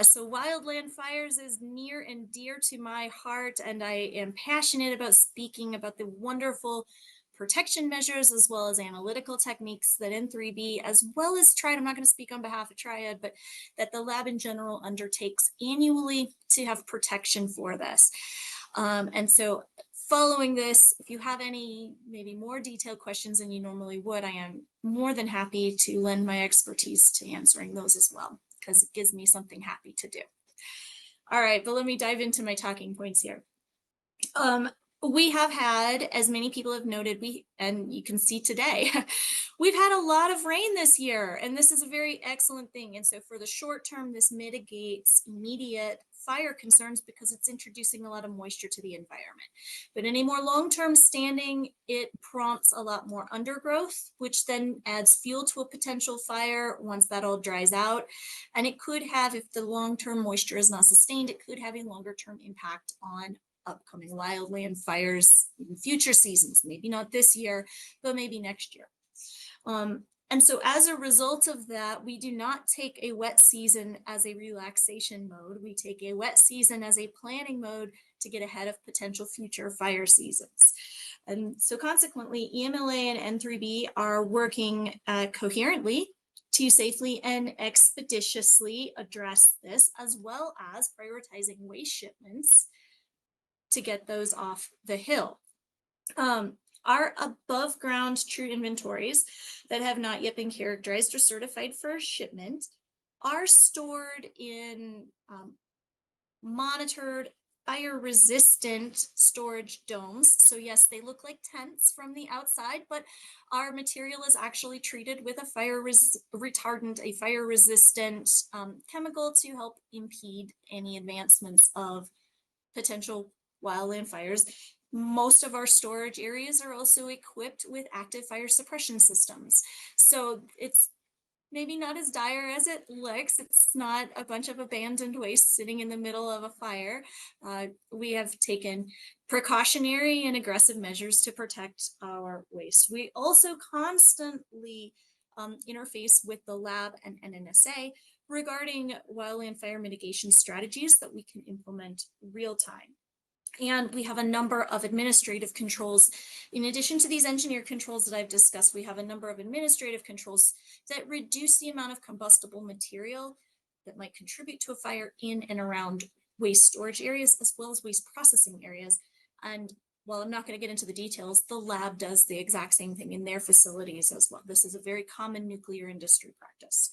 So wildland fires is near and dear to my heart, and I am passionate about speaking about the wonderful protection measures as well as analytical techniques that N3B, as well as Triad, I'm not going to speak on behalf of Triad, but that the lab in general undertakes annually to have protection for this. And so following this, if you have any maybe more detailed questions than you normally would, I am more than happy to lend my expertise to answering those as well, because it gives me something happy to do. All right, but let me dive into my talking points here. We have had, as many people have noted, and you can see today, we've had a lot of rain this year, and this is a very excellent thing. And so for the short term, this mitigates immediate fire concerns because it's introducing a lot of moisture to the environment. But in a more long-term standing, it prompts a lot more undergrowth, which then adds fuel to a potential fire once that all dries out. And it could have, if the long-term moisture is not sustained, it could have a longer-term impact on upcoming wildland fires in future seasons, maybe not this year, but maybe next year. And so as a result of that, we do not take a wet season as a relaxation mode. We take a wet season as a planning mode to get ahead of potential future fire seasons. And so consequently, EMLA and N3B are working coherently to safely and expeditiously address this, as well as prioritizing waste shipments to get those off the hill. Our above ground true inventories that have not yet been characterized or certified for shipment are stored in monitored fire resistant storage domes. So yes, they look like tents from the outside, but our material is actually treated with a fire retardant, a fire resistant chemical to help impede any advancements of potential wildland fires. Most of our storage areas are also equipped with active fire suppression systems. So it's maybe not as dire as it looks. It's not a bunch of abandoned waste sitting in the middle of a fire. We have taken precautionary and aggressive measures to protect our waste. We also constantly interface with the lab and NNSA regarding wildland fire mitigation strategies that we can implement real time. And we have a number of administrative controls. In addition to these engineered controls that I've discussed, we have a number of administrative controls that reduce the amount of combustible material that might contribute to a fire in and around waste storage areas, as well as waste processing areas. And while I'm not going to get into the details, the lab does the exact same thing in their facilities as well. This is a very common nuclear industry practice.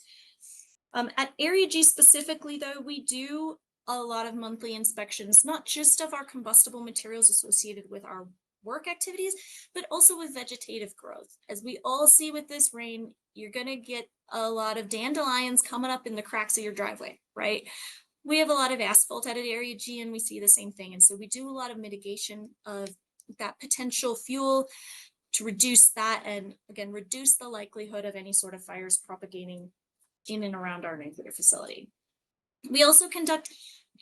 At Area G specifically, though, we do a lot of monthly inspections, not just of our combustible materials associated with our work activities, but also with vegetative growth. As we all see with this rain, you're going to get a lot of dandelions coming up in the cracks of your driveway, right? We have a lot of asphalt out at Area G, and we see the same thing. And so we do a lot of mitigation of that potential fuel to reduce that, and again, reduce the likelihood of any sort of fires propagating in and around our nuclear facility. We also conduct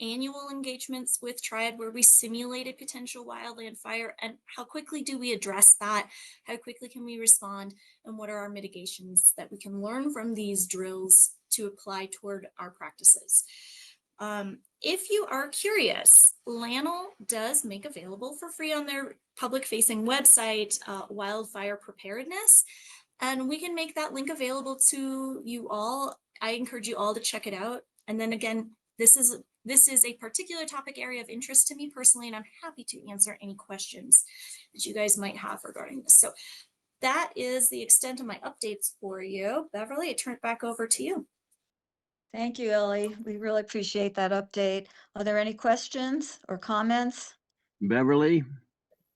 annual engagements with Triad where we simulate a potential wildland fire, and how quickly do we address that? How quickly can we respond? And what are our mitigations that we can learn from these drills to apply toward our practices? If you are curious, LANL does make available for free on their public-facing website wildfire preparedness, and we can make that link available to you all. I encourage you all to check it out. And then again, this is a particular topic area of interest to me personally, and I'm happy to answer any questions that you guys might have regarding this. So that is the extent of my updates for you. Beverly, I turn it back over to you. Thank you, Ellie. We really appreciate that update. Are there any questions or comments? Beverly,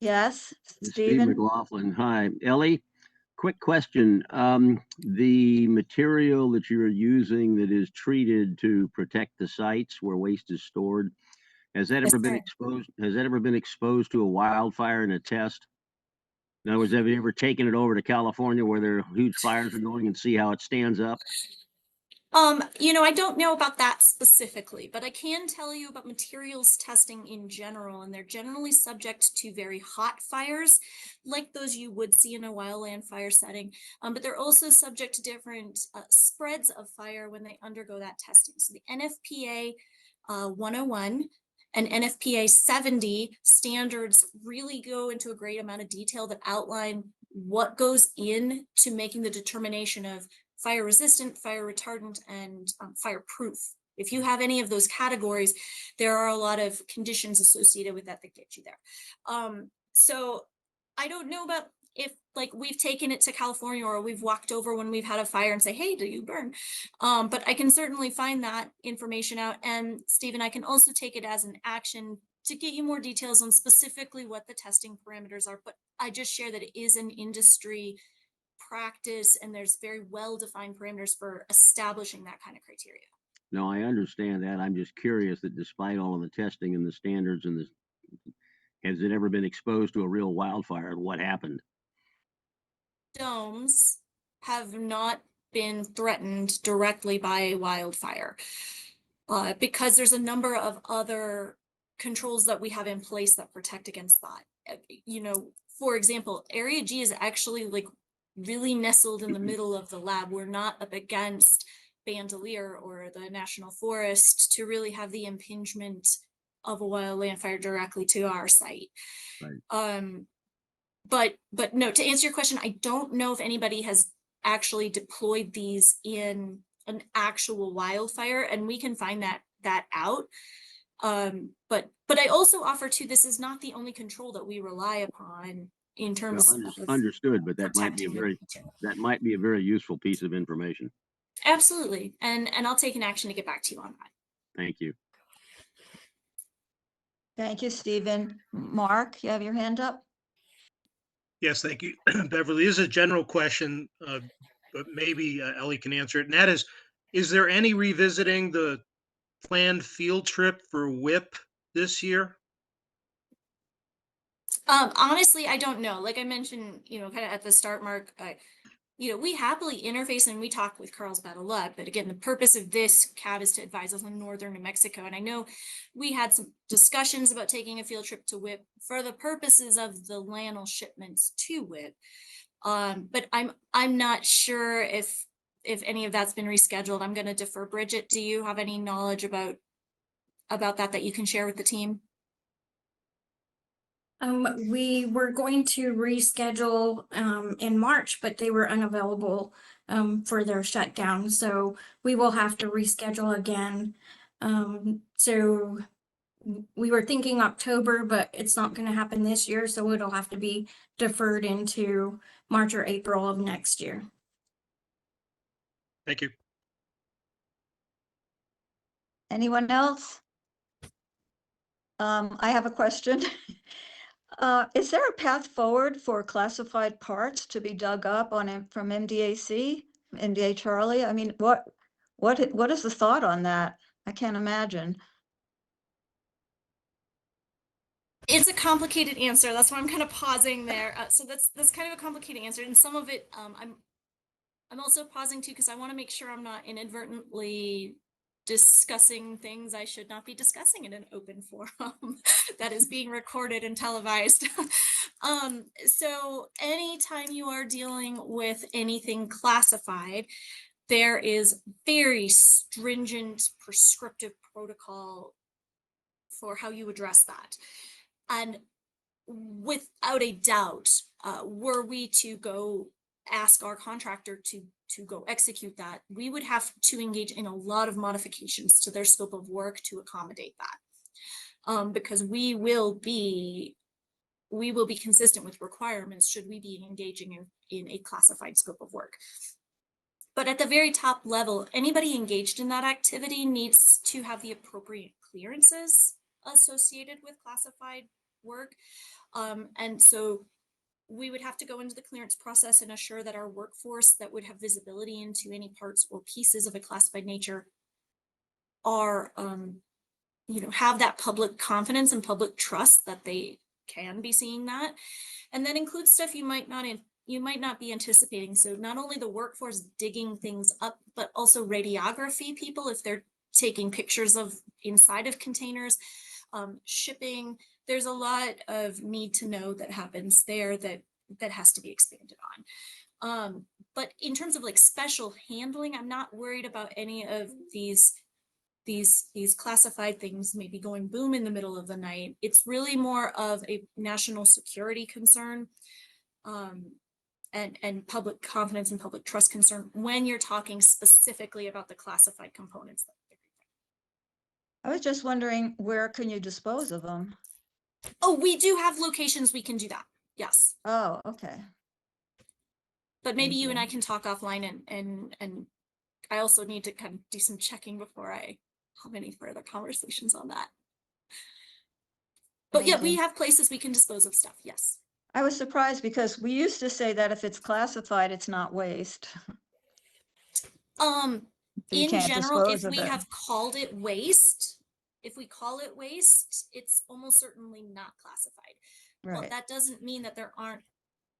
Yes, Steve Stephen? McLaughlin. Hi, Ellie. Quick question. The material that you're using that is treated to protect the sites where waste is stored, has that ever been exposed? Has that ever been exposed to a wildfire in a test? In other words, have you ever taken it over to California where there are huge fires are going and see how it stands up? I don't know about that specifically, but I can tell you about materials testing in general, and they're generally subject to very hot fires, like those you would see in a wildland fire setting. But they're also subject to different spreads of fire when they undergo that testing. So the NFPA 101 and NFPA 70 standards really go into a great amount of detail that outline what goes into making the determination of fire resistant, fire retardant, and fireproof. If you have any of those categories, there are a lot of conditions associated with that get you there. So I don't know about if we've taken it to California or we've walked over when we've had a fire and say, hey, do you burn? But I can certainly find that information out. And Stephen, I can also take it as an action to get you more details on specifically what the testing parameters are. But I just share that it is an industry practice, and there's very well-defined parameters for establishing that kind of criteria. No, I understand that. I'm just curious that despite all of the testing and the standards and has it ever been exposed to a real wildfire and what happened? Domes have not been threatened directly by a wildfire because there's a number of other controls that we have in place that protect against that. For example, Area G is actually really nestled in the middle of the lab. We're not up against Bandelier or the National Forest to really have the impingement of a wildland fire directly to our site. Right. But no, to answer your question, I don't know if anybody has actually deployed these in an actual wildfire, and we can find that out. But I also offer too, this is not the only control that we rely upon in terms of understood, but that might be a very useful piece of information. Absolutely, and I'll take an action to get back to you on that. Thank you. Thank you, Stephen. Mark, you have your hand up? Yes, thank you, Beverly. This is a general question, but maybe Ellie can answer it. And that is there any revisiting the planned field trip for WIP this year? Honestly, I don't know. Like I mentioned, kind of at the start, Mark, we happily interface and we talk with Carlsbad a lot, but again, the purpose of this CAB is to advise us on northern New Mexico. And I know we had some discussions about taking a field trip to WIP for the purposes of the LANL shipments to WIP. But I'm not sure if any of that's been rescheduled. I'm going to defer. Bridget, do you have any knowledge about that you can share with the team? We were going to reschedule in March, but they were unavailable for their shutdown. So we will have to reschedule again. So we were thinking October, but it's not going to happen this year. So it'll have to be deferred into March or April of next year. Thank you. Anyone else? I have a question. Is there a path forward for classified parts to be dug up from MDAC, MDA Charlie? I mean, what is the thought on that? I can't imagine. It's a complicated answer. That's why I'm kind of pausing there. So that's kind of a complicated answer, and some of it I'm also pausing too because I want to make sure I'm not inadvertently discussing things I should not be discussing in an open forum that is being recorded and televised. So anytime you are dealing with anything classified, there is very stringent prescriptive protocol for how you address that. And without a doubt, were we to go ask our contractor to go execute that, we would have to engage in a lot of modifications to their scope of work to accommodate that. Because we will be consistent with requirements should we be engaging in a classified scope of work. But at the very top level, anybody engaged in that activity needs to have the appropriate clearances associated with classified work. And so we would have to go into the clearance process and assure that our workforce that would have visibility into any parts or pieces of a classified nature are, have that public confidence and public trust that they can be seeing that. And that includes stuff you might not be anticipating. So not only the workforce digging things up, but also radiography people, if they're taking pictures of inside of containers, shipping. There's a lot of need to know that happens there that has to be expanded on. But in terms of like special handling, I'm not worried about any of these classified things maybe going boom in the middle of the night. It's really more of a national security concern, and public confidence and public trust concern when you're talking specifically about the classified components. I was just wondering, where can you dispose of them? Oh, we do have locations we can do that. Yes. Oh, okay. But maybe Thank you and you. I can talk offline, and I also need to kind of do some checking before I have any further conversations on that. But Thank yeah, we you. have places we can dispose of stuff. Yes. I was surprised because we used to say that if it's classified, it's not waste. So you In can't general, dispose if of we it. have called it waste, if we call it waste, it's almost certainly not classified. Well, Right. that doesn't mean that there aren't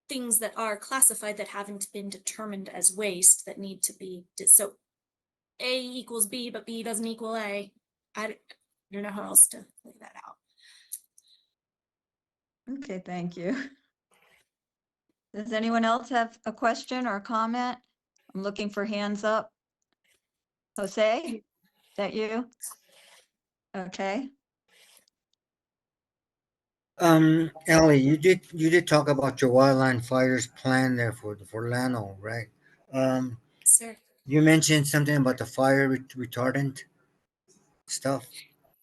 things that are classified that haven't been determined as waste that need to be, so A equals B, but B doesn't equal A. I don't know how else to lay that out. Okay, thank you. Does anyone else have a question or a comment? I'm looking for hands up. Jose, is that you? Okay. Ellie, you did talk about your wildland fires plan there for Llano, right? Sir. You mentioned something about the fire retardant stuff.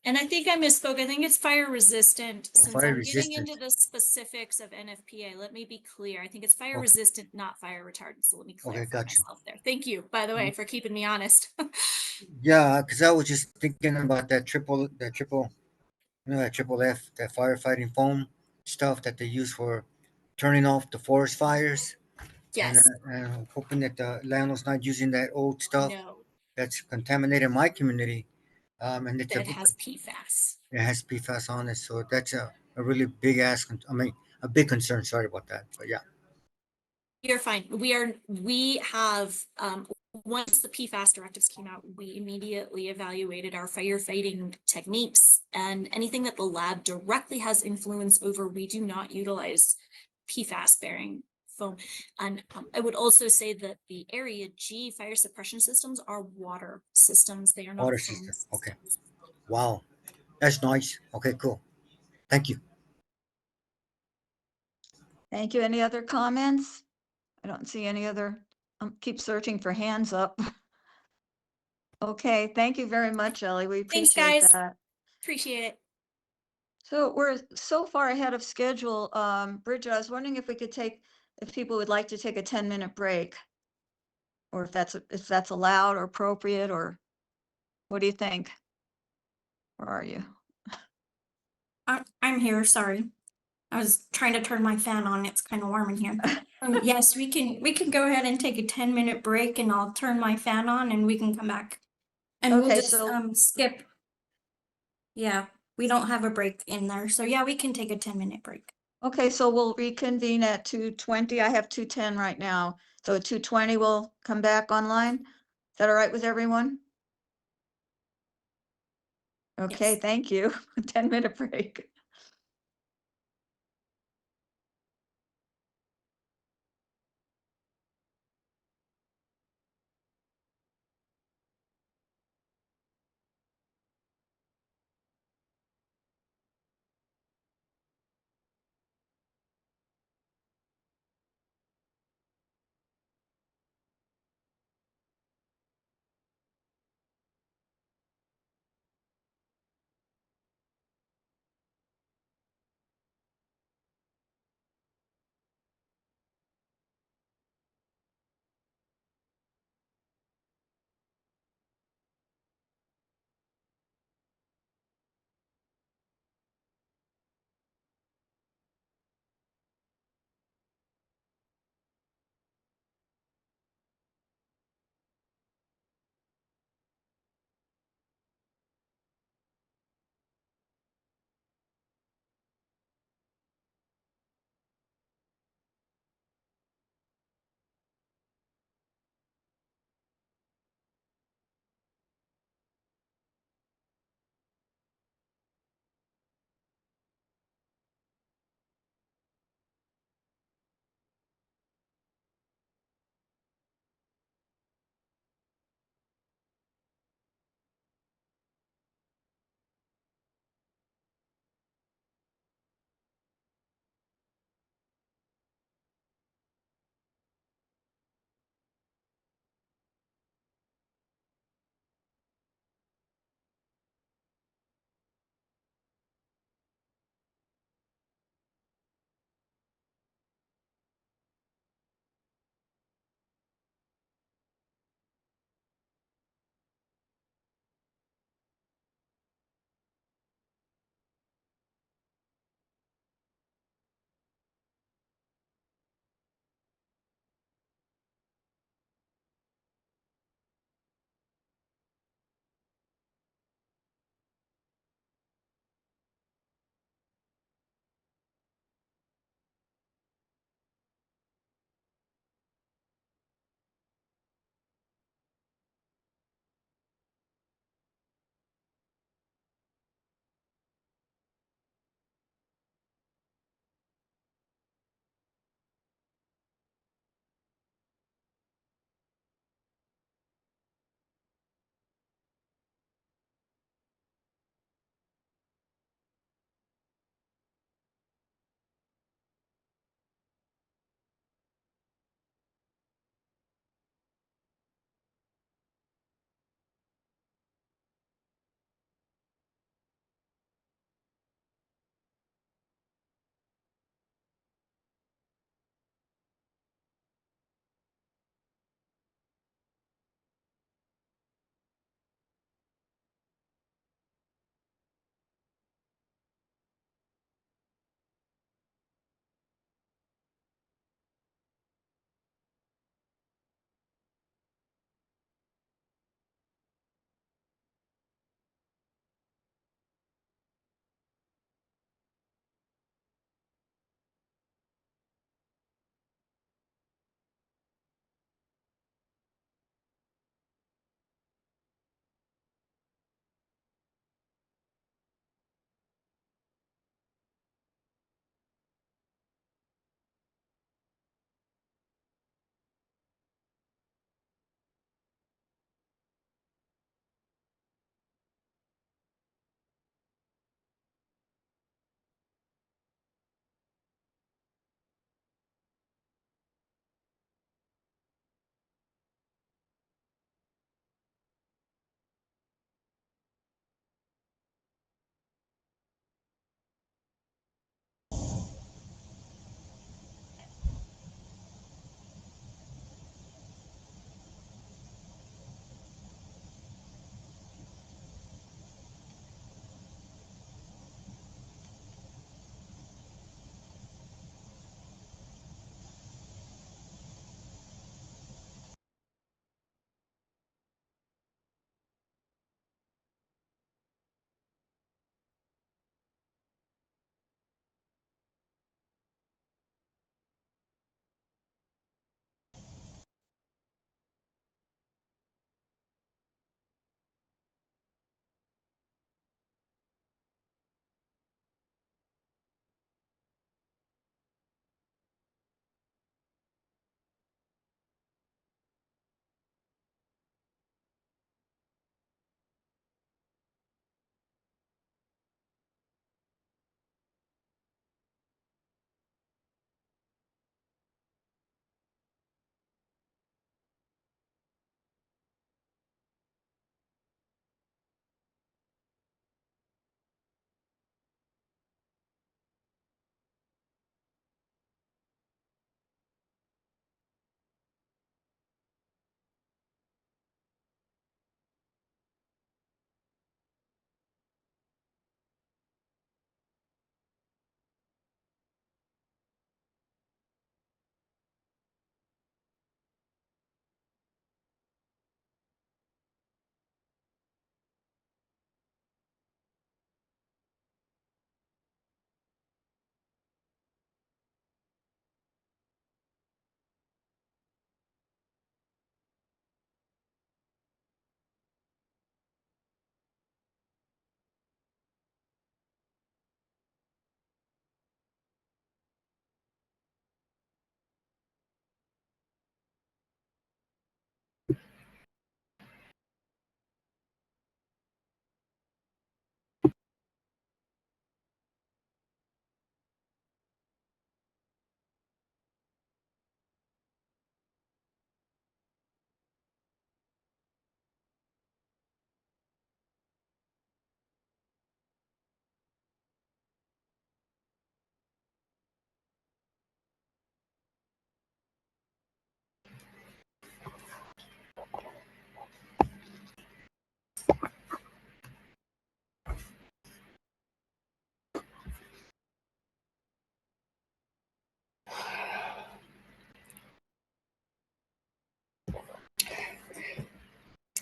And I think I misspoke. I think it's fire resistant. Oh, Since fire I'm getting resistant. into the specifics of NFPA, let me be clear. I think it's fire Okay. resistant, not fire retardant. So let me Okay, clarify got you. myself there. Thank you, by the way, for keeping me honest. Yeah, because I was just thinking about that triple, that triple F, that firefighting foam stuff that they use for turning off the forest fires. Yes. And I'm hoping that the landlord's not using that old stuff No, that's contaminated my community. And that has PFAS. it has PFAS on it, so that's a really big a big concern. Sorry about that, but yeah. You're fine. We have, once the PFAS directives came out, we immediately evaluated our firefighting techniques, and anything that the lab directly has influence over, we do not utilize PFAS bearing foam. And I would also say that the Area G fire suppression systems are water systems. They are not Water foam system. systems. Okay. Wow. That's nice. Okay, cool. Thank you. Thank you. Any other comments? I don't see any other. Keep searching for hands up. Okay, thank you very much, Ellie. We Thanks, appreciate guys. that. Appreciate it. So we're so far ahead of schedule. Bridget, I was wondering if people would like to take a 10-minute break, or if that's allowed or appropriate, or what do you think? Where are you? I'm here, sorry. I was trying to turn my fan on. It's kind of warm in here. Yes, we can go ahead and take a 10-minute break and I'll turn my fan on and we can come back. And we'll Okay, just so- skip. Yeah, we don't have a break in there. So yeah, we can take a 10-minute break. Okay, so we'll reconvene at 2:20. I have 2:10 right now. So at 2:20, we'll come back online. Is that all right with everyone? Okay, Yes. thank you. 10-minute break.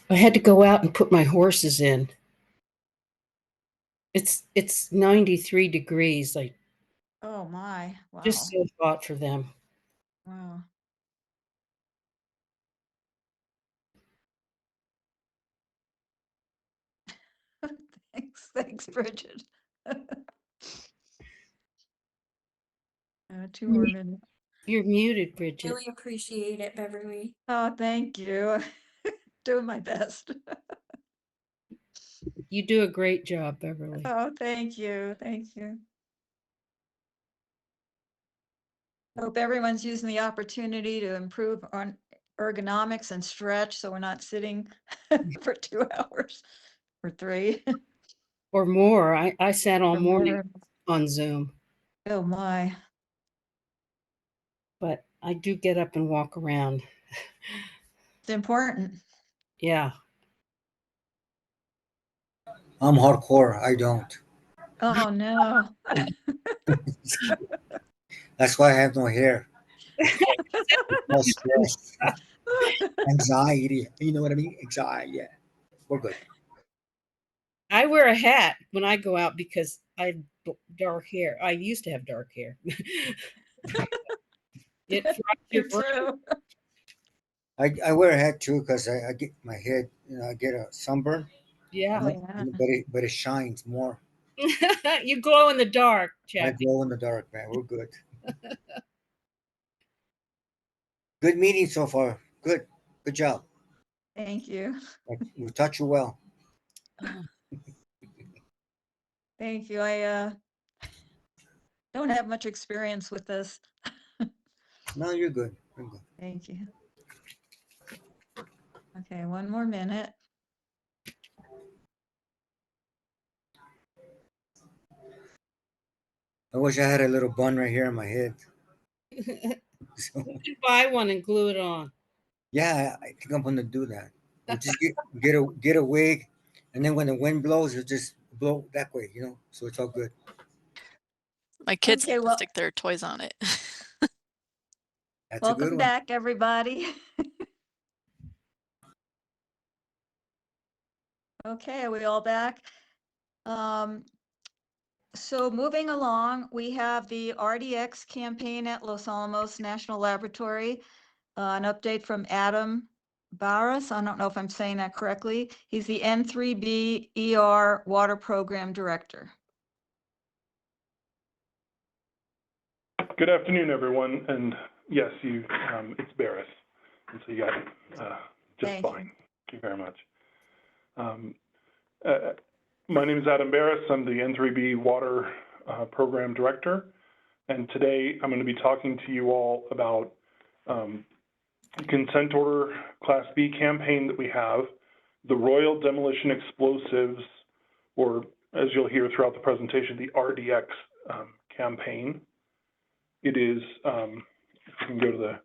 I had to go out and put my horses in. It's 93 degrees, like Oh, my. Wow. just so hot for them. Wow. Thanks, Bridget. 2 more minutes. You're muted, Bridget. Really appreciate it, Beverly. Oh, thank you. Doing my best. You do a great job, Beverly. Oh, thank you. Thank you. Hope everyone's using the opportunity to improve on ergonomics and stretch so we're not sitting for 2 hours or 3. Or more. I sat all Or morning more. on Zoom, Oh, my. but I do get up and walk around. It's important. Yeah. I'm hardcore. I don't. Oh, no. That's why I have no hair. No stress, anxiety. You know what I mean? Anxiety. Yeah, we're good. I wear a hat when I go out because I have dark hair. I used to have dark hair. It fries your Me brain. too. I wear a hat too because I get my head, I get a sunburn, Yeah. Oh, yeah. but it shines more. You glow in the dark, I Chappie. glow in the dark, man. We're good. Good meeting so far. Good job. Thank you. We taught you well. Thank you. I don't have much experience with this. No, you're good. You're good. Thank you. Okay, 1 more minute. I wish I had a little bun right here on my head. You So, can buy one and glue it on. yeah, I think I'm gonna do that. We'll just get a wig, and then when the wind blows, it'll just blow that way, So it's all good. My kids Okay, like to well, stick their toys on it. That's a good welcome one. back, everybody. Okay, are we all back? So moving along, we have the RDX campaign at Los Alamos National Laboratory. An update from Adam Barras. I don't know if I'm saying that correctly. He's the N3B ER Water Program Director. Good afternoon, everyone. And yes, it's Barris. And so you got it just Thank fine. Thank you very much. My name is Adam Barris. I'm the N3B Water Program Director. And today I'm going to be talking to you all about the consent order Class B campaign that we have, the Royal Demolition Explosives, or as you'll hear throughout the presentation, the RDX campaign. It is, if you can go to the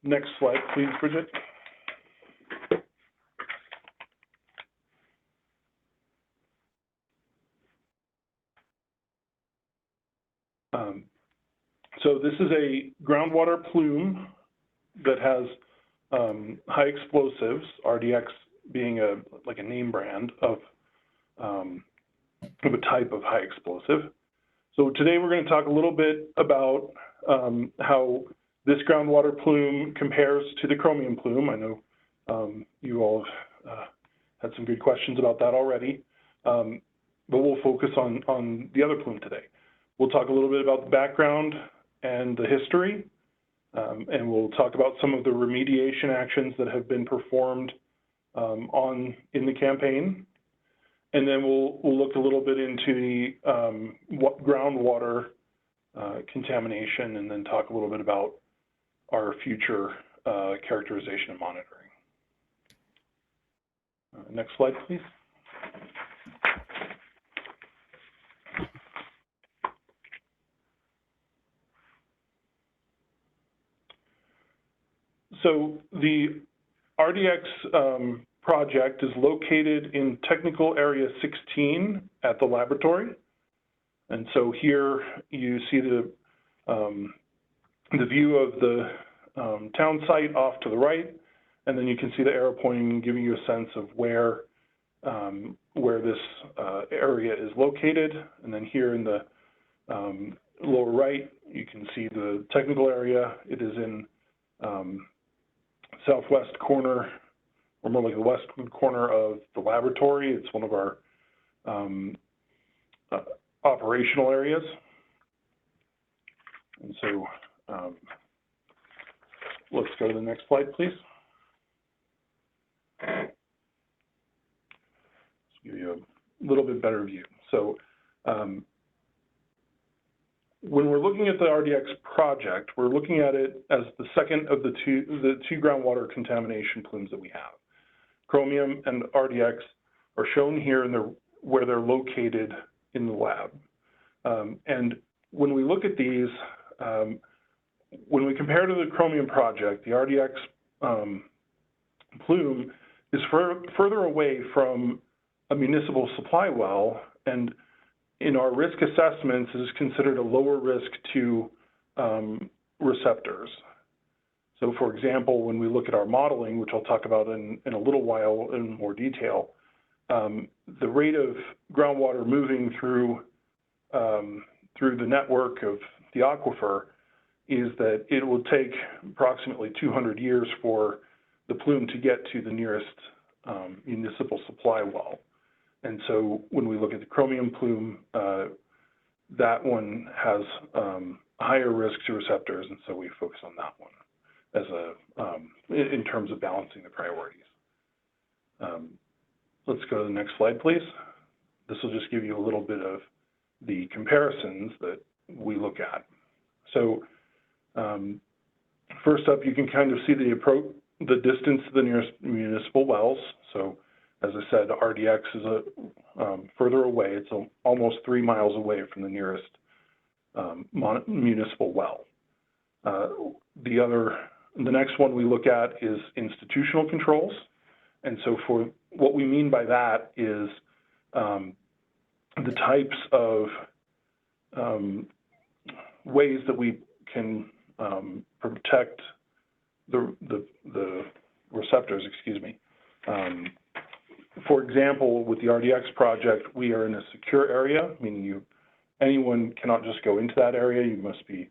next slide, please, Bridget. So this is a groundwater plume that has high explosives, RDX being like a name brand of a type of high explosive. So today we're going to talk a little bit about how this groundwater plume compares to the chromium plume. I know you all have had some good questions about that already, but we'll focus on the other plume today. We'll talk a little bit about the background and the history, and we'll talk about some of the remediation actions that have been performed in the campaign. And then we'll look a little bit into the groundwater contamination, and then talk a little bit about our future characterization and monitoring. Next slide, please. So the RDX project is located in Technical Area 16 at the laboratory. And so here you see the view of the town site off to the right, And then you can see the arrow pointing, giving you a sense of where this area is located. And then here in the lower right, you can see the technical area. It is in southwest corner, or more like the western corner of the laboratory. It's one of our operational areas. And so let's go to the next slide, please. Let's give you a little bit better view. So when we're looking at the RDX project, we're looking at it as the second of the two groundwater contamination plumes that we have. Chromium and RDX are shown here in where they're located in the lab. And when we look at these, when we compare to the Chromium project, the RDX plume is further away from a municipal supply well, and in our risk assessments is considered a lower risk to receptors. So for example, when we look at our modeling, which I'll talk about in a little while in more detail, the rate of groundwater moving through the network of the aquifer is that it will take approximately 200 years for the plume to get to the nearest municipal supply well. And so when we look at the Chromium plume, that one has higher risk to receptors, and so we focus on that one as in terms of balancing the priorities. Let's go to the next slide, please. This will just give you a little bit of the comparisons that we look at. So first up, you can kind of see the distance to the nearest municipal wells. So as I said, RDX is further away. It's almost 3 miles away from the nearest municipal well. The next one we look at is institutional controls. And so for what we mean by that is the types of ways that we can protect the receptors, excuse me. For example, with the RDX project, we are in a secure area, meaning anyone cannot just go into that area. You must be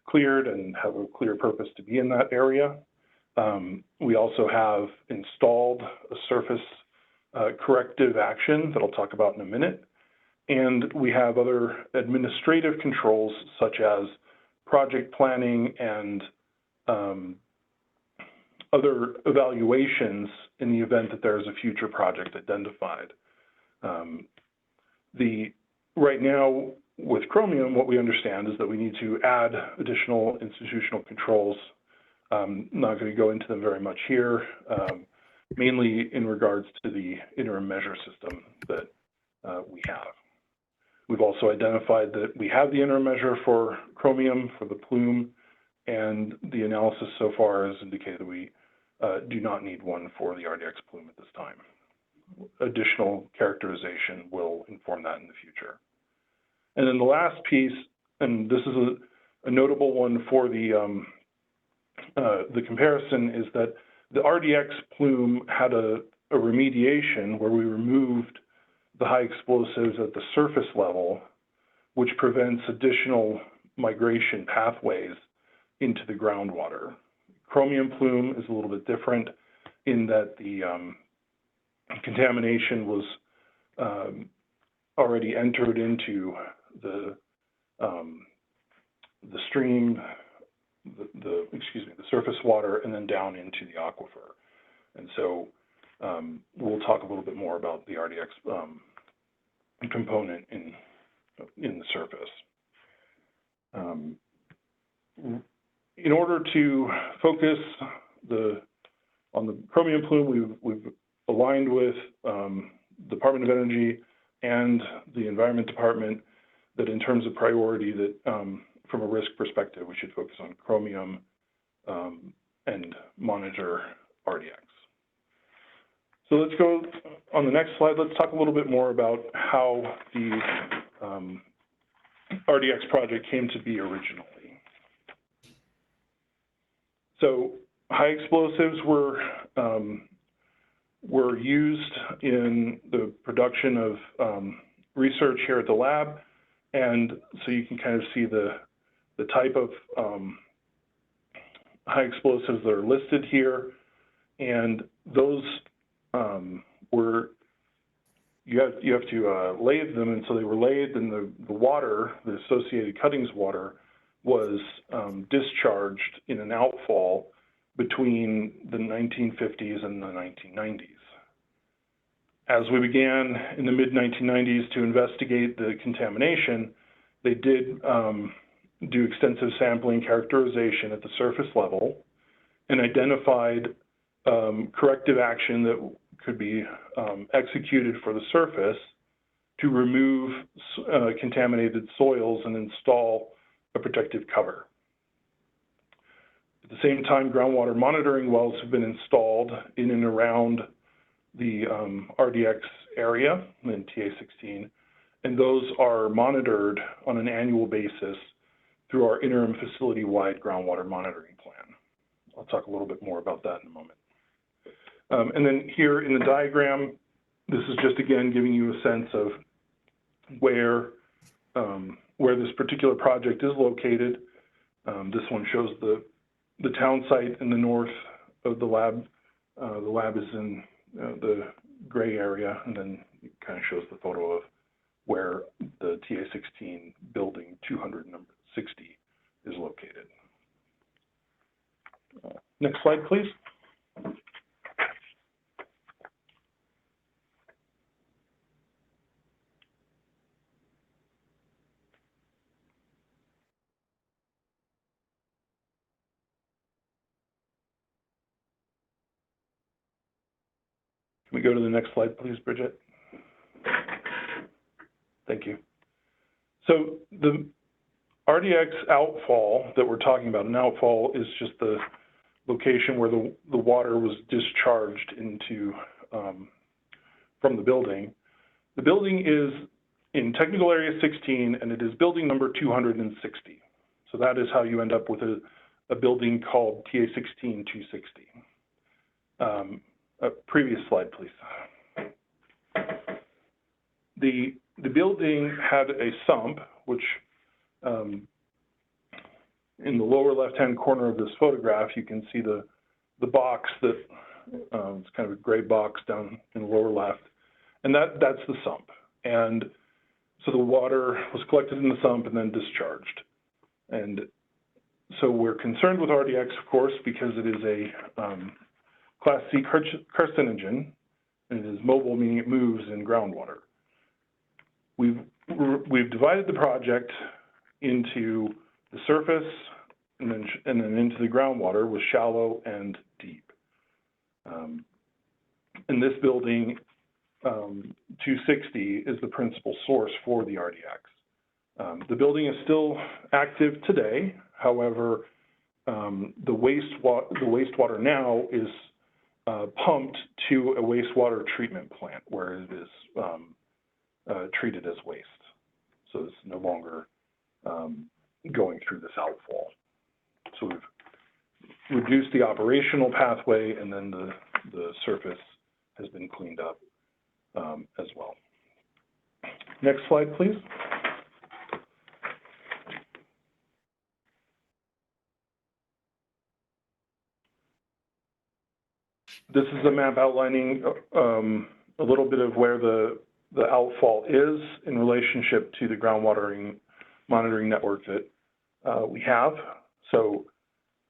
cleared and have a clear purpose to be in that area. We also have installed a surface corrective action that I'll talk about in a minute. And we have other administrative controls such as project planning and other evaluations in the event that there is a future project identified. Right now, with Chromium, what we understand is that we need to add additional institutional controls. I'm not going to go into them very much here, mainly in regards to the interim measure system that we have. We've also identified that we have the interim measure for Chromium, for the plume, and the analysis so far has indicated that we do not need one for the RDX plume at this time. Additional characterization will inform that in the future. And then the last piece, and this is a notable one for the comparison, is that the RDX plume had a remediation where we removed the high explosives at the surface level, which prevents additional migration pathways into the groundwater. Chromium plume is a little bit different in that the contamination was already entered into the stream, the surface water, and then down into the aquifer. And so we'll talk a little bit more about the RDX component in the surface. In order to focus on the Chromium plume, we've aligned with Department of Energy and the Environment Department that in terms of priority that from a risk perspective, we should focus on Chromium and monitor RDX. So let's go on the next slide. Let's talk a little bit more about how the RDX project came to be originally. So high explosives were were used in the production of research here at the lab. And so you can kind of see the type of high explosives that are listed here. And those were, you have to lathe them, and so they were lathed, and the water, the associated cuttings water, was discharged in an outfall between the 1950s and the 1990s. As we began in the mid-1990s to investigate the contamination, they did do extensive sampling characterization at the surface level and identified corrective action that could be executed for the surface to remove contaminated soils and install a protective cover. At the same time, groundwater monitoring wells have been installed in and around the RDX area in TA16, and those are monitored on an annual basis through our interim facility-wide groundwater monitoring plan. I'll talk a little bit more about that in a moment. And then here in the diagram, this is just again giving you a sense of where this particular project is located. This one shows the town site in the north of the lab. The lab is in the gray area, and then it kind of shows the photo of where the TA16 building 260 is located. Next slide, please. Can we go to the next slide, please, Bridget? Thank you. So the RDX outfall that we're talking about, an outfall is just the location where the water was discharged into from the building. The building is in technical area 16, and it is building number 260. So that is how you end up with a building called TA16 260. Previous slide, please. The building had a sump, which in the lower left-hand corner of this photograph, you can see the box that it's kind of a gray box down in the lower left, and that's the sump. And so the water was collected in the sump and then discharged. And so we're concerned with RDX, of course, because it is a Class C carcinogen, and it is mobile, meaning it moves in groundwater. We've divided the project into the surface and then into the groundwater with shallow and deep. And this building, 260, is the principal source for the RDX. The building is still active today. However, the wastewater now is pumped to a wastewater treatment plant where it is treated as waste. So it's no longer going through this outfall. So we've reduced the operational pathway, and then the surface has been cleaned up as well. Next slide, please. This is a map outlining a little bit of where the outfall is in relationship to the groundwater monitoring network that we have. So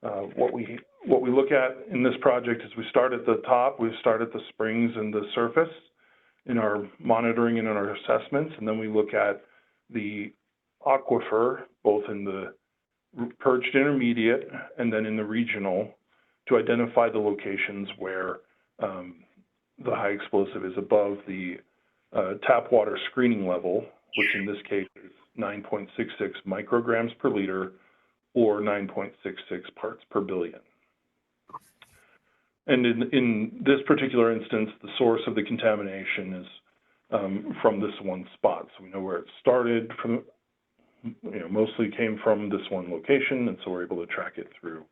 what we look at in this project is we start at the top, we start at the springs and the surface in our monitoring and in our assessments, and then we look at the aquifer, both in the purged intermediate and then in the regional, to identify the locations where the high explosive is above the tap water screening level, which in this case is 9.66 micrograms per liter or 9.66 parts per billion. And in this particular instance, the source of the contamination is from this one spot. So we know where it started from, mostly came from this one location, and so we're able to track it through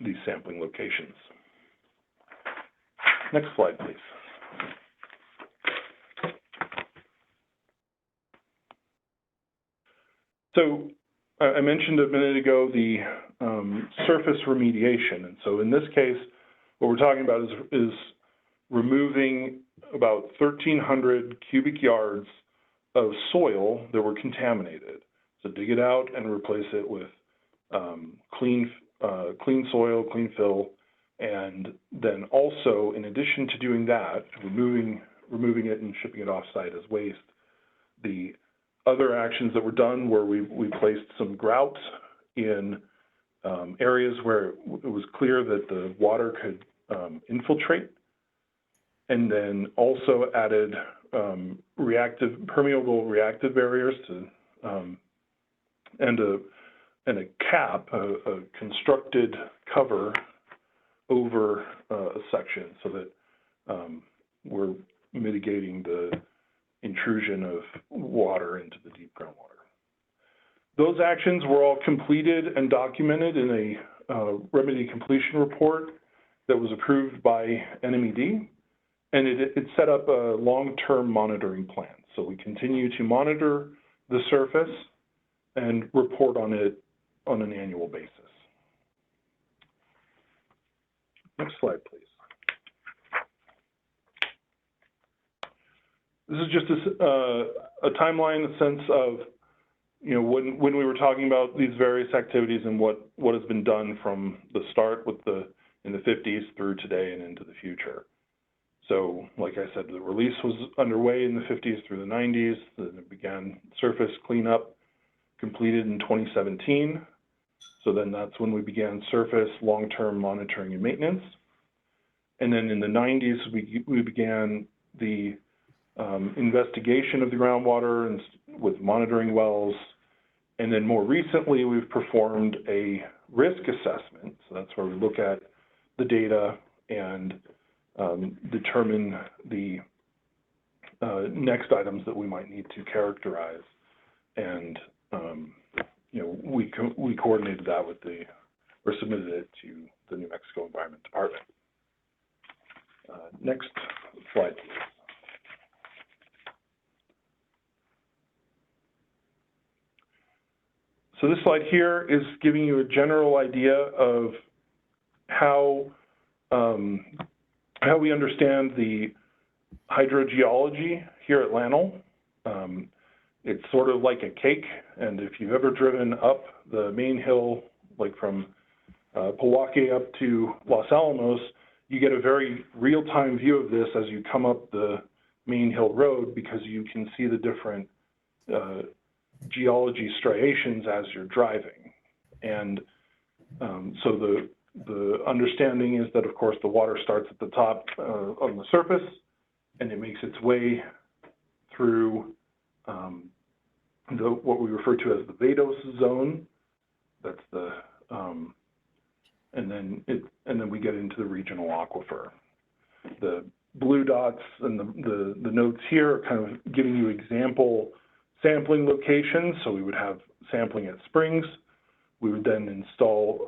these sampling locations. Next slide, please. So I mentioned a minute ago the surface remediation. And so in this case, what we're talking about is removing about 1,300 cubic yards of soil that were contaminated. So dig it out and replace it with clean soil, clean fill, and then also, in addition to doing that, removing it and shipping it off-site as waste, the other actions that were done were we placed some grout in areas where it was clear that the water could infiltrate, and then also added permeable reactive barriers to and a cap, a constructed cover over a section so that we're mitigating the intrusion of water into the deep groundwater. Those actions were all completed and documented in a remedy completion report that was approved by NNMCAB, and it set up a long-term monitoring plan. So we continue to monitor the surface and report on it on an annual basis. Next slide, please. This is just a timeline, a sense of, you know, when we were talking about these various activities and what has been done from the start with in the 50s through today and into the future. So, like I said, the release was underway in the 50s through the 90s. Then it began surface cleanup, completed in 2017. So then that's when we began surface long-term monitoring and maintenance. And then in the 90s, we began the investigation of the groundwater and with monitoring wells. And then more recently, we've performed a risk assessment. So that's where we look at the data and determine the next items that we might need to characterize. And you know, we coordinated that with or submitted it to the New Mexico Environment Department. Next slide, please. So this slide here is giving you a general idea of how we understand the hydrogeology here at Lannel. It's sort of like a cake, and if you've ever driven up the main hill, like from Pewaukee up to Los Alamos, you get a very real-time view of this as you come up the main hill road, because you can see the different geology striations as you're driving. And so the understanding is that, of course, the water starts at the top on the surface, and it makes its way through what we refer to as the vadose zone. That's the and then we get into the regional aquifer. The blue dots and the notes here are kind of giving you example sampling locations. So we would have sampling at springs. We would then install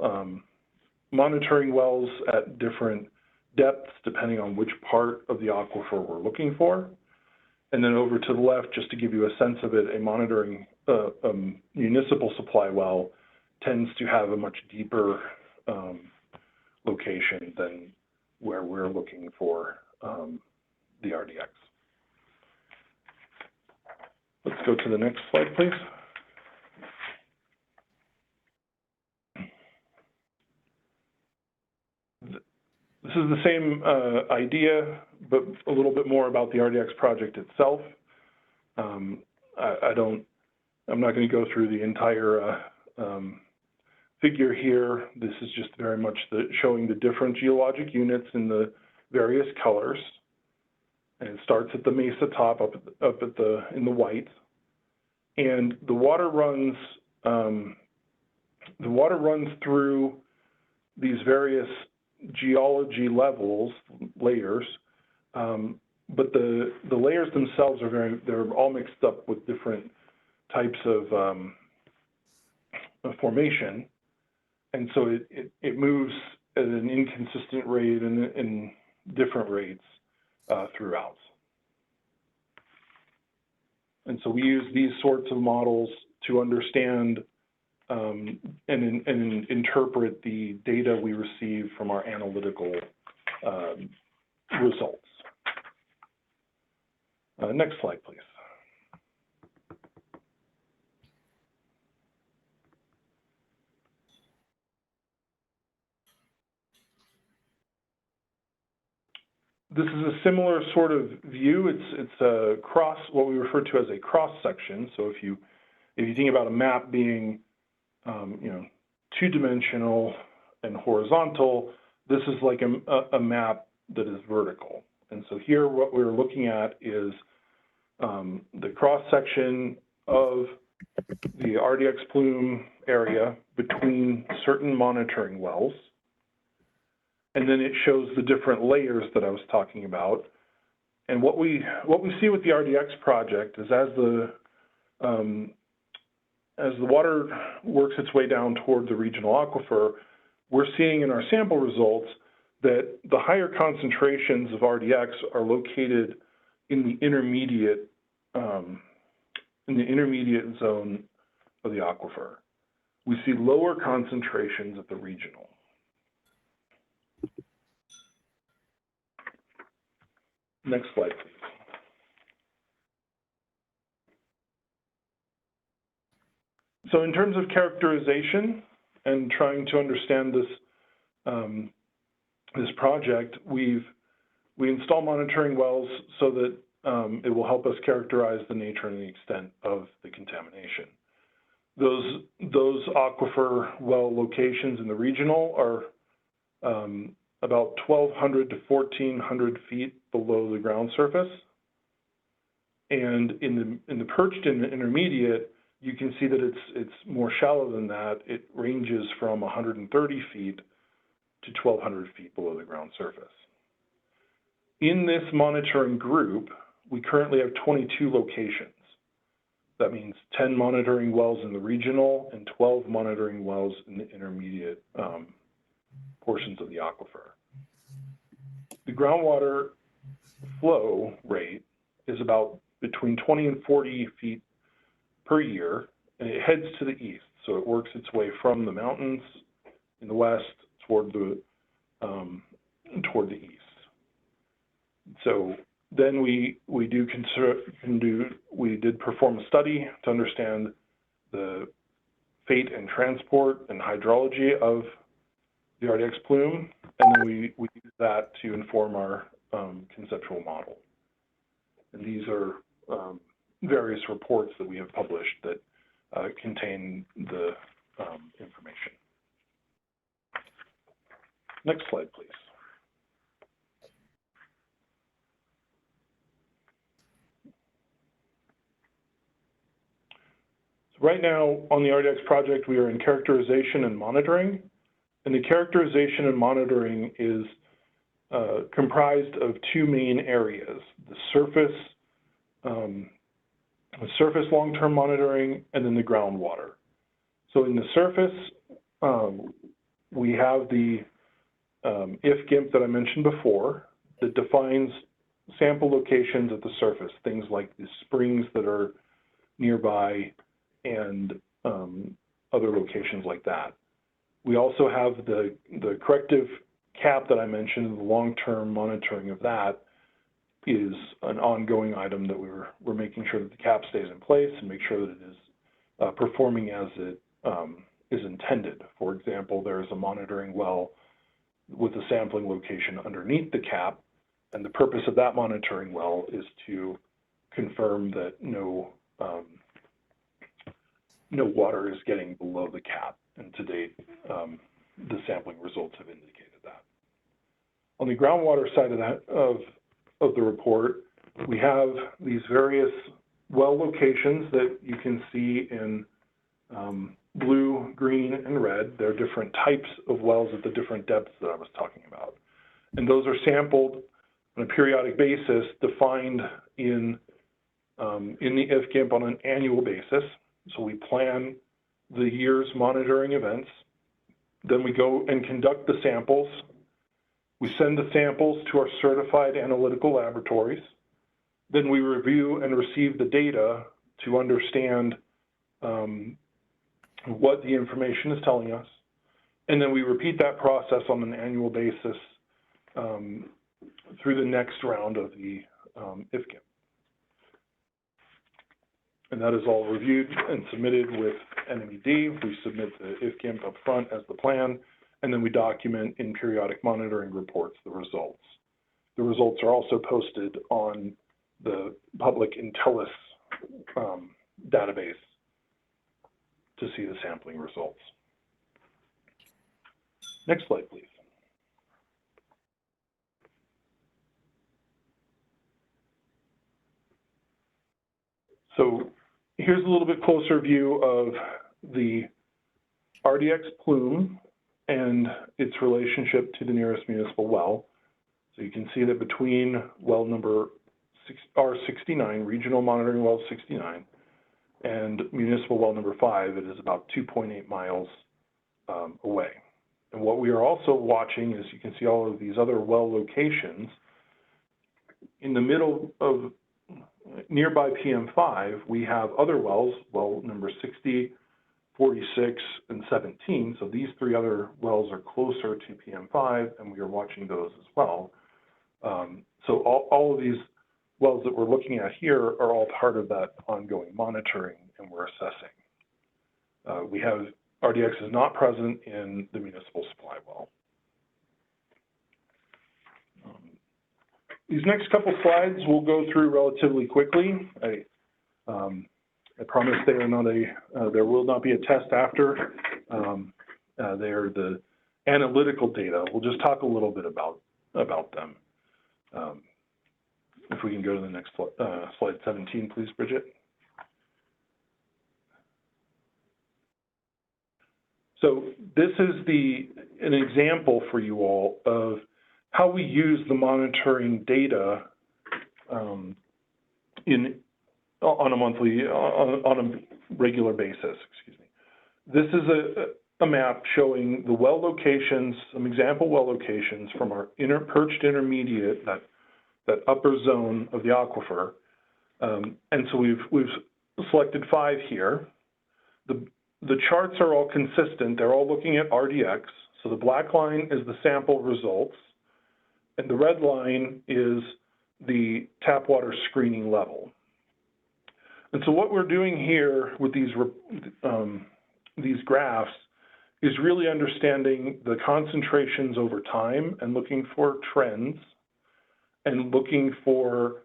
monitoring wells at different depths depending on which part of the aquifer we're looking for. And then over to the left, just to give you a sense of it, a monitoring municipal supply well tends to have a much deeper location than where we're looking for the RDX. Let's go to the next slide, please. This is the same idea, but a little bit more about the RDX project itself. I'm not going to go through the entire figure here. This is just very much showing the different geologic units in the various colors. And it starts at the mesa top up in the white. And the water runs through these various geology levels, layers, but the layers themselves they're all mixed up with different types of formation, and so it moves at an inconsistent rate and in different rates throughout. And so we use these sorts of models to understand and interpret the data we receive from our analytical results. Next slide, please. This is a similar sort of view. It's a cross, what we refer to as a cross section. So if you think about a map being, two-dimensional and horizontal, this is like a map that is vertical. And so here, what we're looking at is the cross section of the RDX plume area between certain monitoring wells. And then it shows the different layers that I was talking about. And what we see with the RDX project is as the water works its way down toward the regional aquifer, we're seeing in our sample results that the higher concentrations of RDX are located in the intermediate zone of the aquifer. We see lower concentrations at the regional. Next slide, please. So in terms of characterization and trying to understand this, this project, we install monitoring wells so that it will help us characterize the nature and the extent of the contamination. Those aquifer well locations in the regional are about 1,200 to 1,400 feet below the ground surface. And in the perched in the intermediate, you can see that it's more shallow than that. It ranges from 130 feet to 1,200 feet below the ground surface. In this monitoring group, we currently have 22 locations. That means 10 monitoring wells in the regional and 12 monitoring wells in the intermediate portions of the aquifer. The groundwater flow rate is about between 20 and 40 feet per year, and it heads to the east. So it works its way from the mountains in the west toward the east. So then we did perform a study to understand the fate and transport and hydrology of the RDX plume, and then we use that to inform our conceptual model. And these are various reports that we have published that contain the information. Next slide, please. So right now on the RDX project, we are in characterization and monitoring. And the characterization and monitoring is comprised of two main areas: the surface long-term monitoring, and then the groundwater. So in the surface, we have the IF-GIMP that I mentioned before that defines sample locations at the surface, things like the springs that are nearby and other locations like that. We also have the corrective cap that I mentioned, the long-term monitoring of that is an ongoing item that we're making sure that the cap stays in place and make sure that it is performing as it is intended. For example, there is a monitoring well with a sampling location underneath the cap, and the purpose of that monitoring well is to confirm that no water is getting below the cap. And to date, the sampling results have indicated that. On the groundwater side of the report, we have these various well locations that you can see in blue, green, and red. There are different types of wells at the different depths that I was talking about. And those are sampled on a periodic basis, defined in the IF-GIMP on an annual basis. So we plan the year's monitoring events, Then we go and conduct the samples. We send the samples to our certified analytical laboratories. Then we review and receive the data to understand what the information is telling us. And then we repeat that process on an annual basis through the next round of the IFCAM. And that is all reviewed and submitted with NNMCAB. We submit the IFCAM up front as the plan, and then we document in periodic monitoring reports the results. The results are also posted on the public Intellis database to see the sampling results. Next slide, please. So here's a little bit closer view of the RDX plume and its relationship to the nearest municipal well. So you can see that between well number R69, regional monitoring well 69, and municipal well number 5, it is about 2.8 miles away. And what we are also watching is you can see all of these other well locations. In the middle of nearby PM5, we have other wells, well number 60, 46, and 17. So these three other wells are closer to PM5, and we are watching those as well. So all of these wells that we're looking at here are all part of that ongoing monitoring, and we're assessing. We have RDX is not present in the municipal supply well. These next couple slides we'll go through relatively quickly. I promise they are not there will not be a test after. They are the analytical data. We'll just talk a little bit about them. If we can go to the next slide 17, please, Bridget. So this is an example for you all of how we use the monitoring data on a regular basis. Excuse me. This is a map showing the well locations, some example well locations from our perched intermediate, that upper zone of the aquifer. And so we've selected 5 here. The charts are all consistent. They're all looking at RDX. So the black line is the sample results, and the red line is the tap water screening level. And so what we're doing here with these graphs is really understanding the concentrations over time and looking for trends and looking for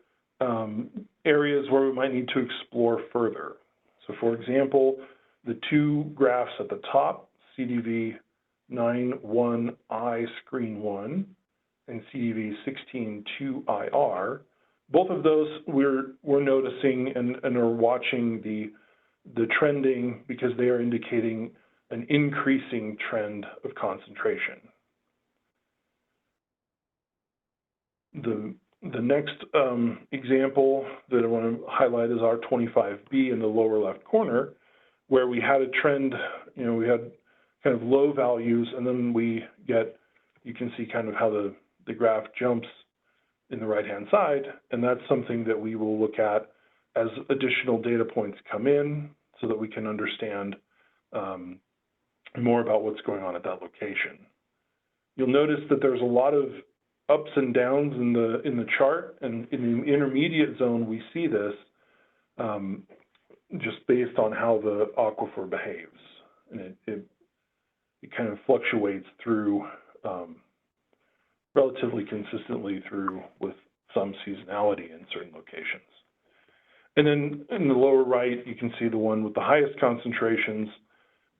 areas where we might need to explore further. So for example, the 2 graphs at the top, CDV 9.1I screen 1 and CDV 16.2IR, both of those we're noticing and are watching the trending because they are indicating an increasing trend of concentration. The next example that I want to highlight is our 25B in the lower left corner, where we had a trend, we had kind of low values, and then you can see kind of how the graph jumps in the right-hand side, and that's something that we will look at as additional data points come in so that we can understand more about what's going on at that location. You'll notice that there's a lot of ups and downs in the chart, and in the intermediate zone we see this just based on how the aquifer behaves, and it kind of fluctuates through relatively consistently through with some seasonality in certain locations. And then in the lower right, you can see the one with the highest concentrations,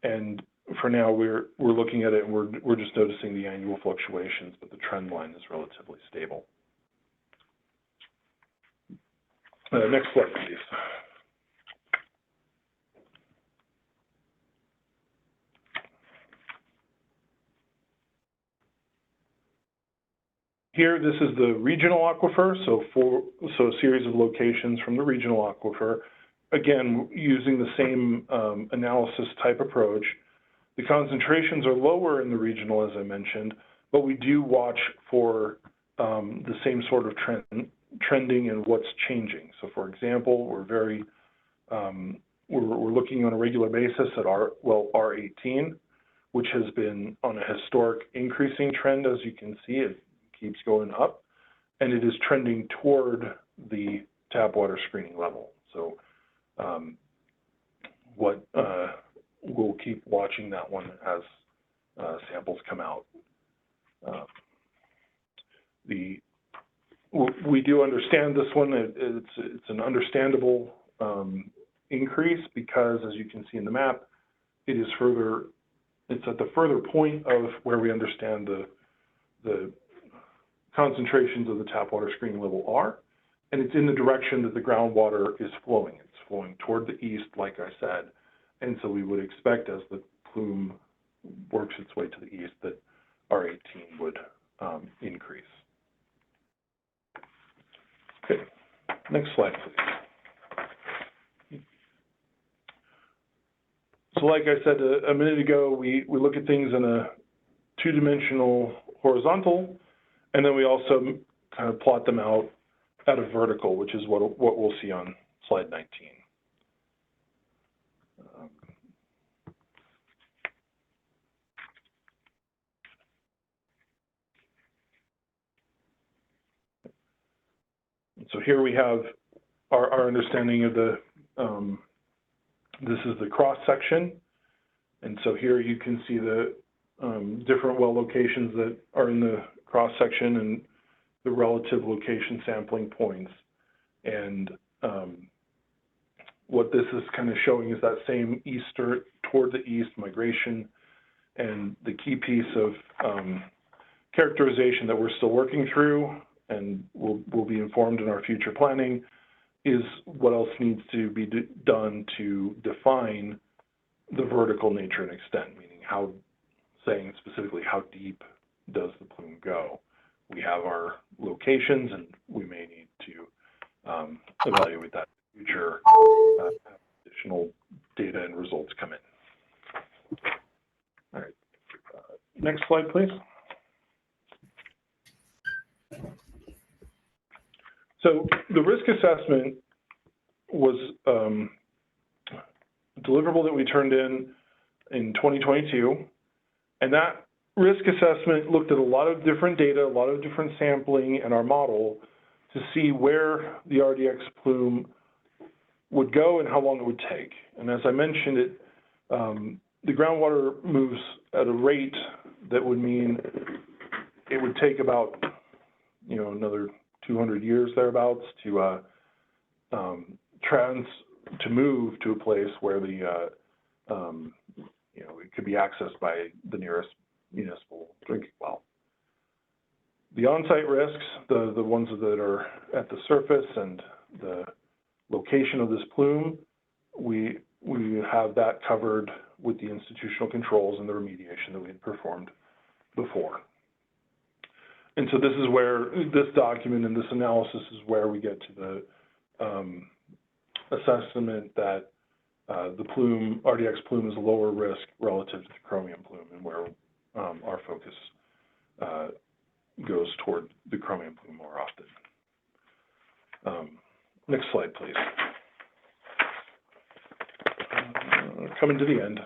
and for now we're looking at it and we're just noticing the annual fluctuations, but the trend line is relatively stable. Next slide, please. Here, this is the regional aquifer, so a series of locations from the regional aquifer. Again, using the same analysis type approach, The concentrations are lower in the regional, as I mentioned, but we do watch for the same sort of trending and what's changing. So for example, we're very, we're looking on a regular basis at R18, which has been on a historic increasing trend. As you can see, it keeps going up, and it is trending toward the tap water screening level. So we'll keep watching that one as samples come out. We do understand this one. It's an understandable increase because, as you can see in the map, it's at the further point of where we understand the concentrations of the tap water screening level are, and it's in the direction that the groundwater is flowing. It's flowing toward the east, like I said, and so we would expect as the plume works its way to the east that R18 would increase. Okay, next slide, please. So like I said a minute ago, we look at things in a two-dimensional horizontal, and then we also kind of plot them out at a vertical, which is what we'll see on slide 19. So here we have our understanding of the, this is the cross section. And so here you can see the different well locations that are in the cross section and the relative location sampling points. And what this is kind of showing is that same toward the east migration. And the key piece of characterization that we're still working through and will be informed in our future planning is what else needs to be done to define the vertical nature and extent, meaning saying specifically how deep does the plume go. We have our locations and we may need to evaluate that in the future as additional data and results come in. All right, next slide, please. So the risk assessment was a deliverable that we turned in 2022, and that risk assessment looked at a lot of different data, a lot of different sampling in our model to see where the RDX plume would go and how long it would take. And as I mentioned, the groundwater moves at a rate that would mean it would take about, another 200 years thereabouts to move to a place where the it could be accessed by the nearest municipal drinking well. The on-site risks, the ones that are at the surface and the location of this plume, we have that covered with the institutional controls and the remediation that we had performed before. And so this is where this document and this analysis is where we get to the assessment that the RDX plume is a lower risk relative to the chromium plume, and where our focus goes toward the chromium plume more often. Next slide, please. Coming to the end.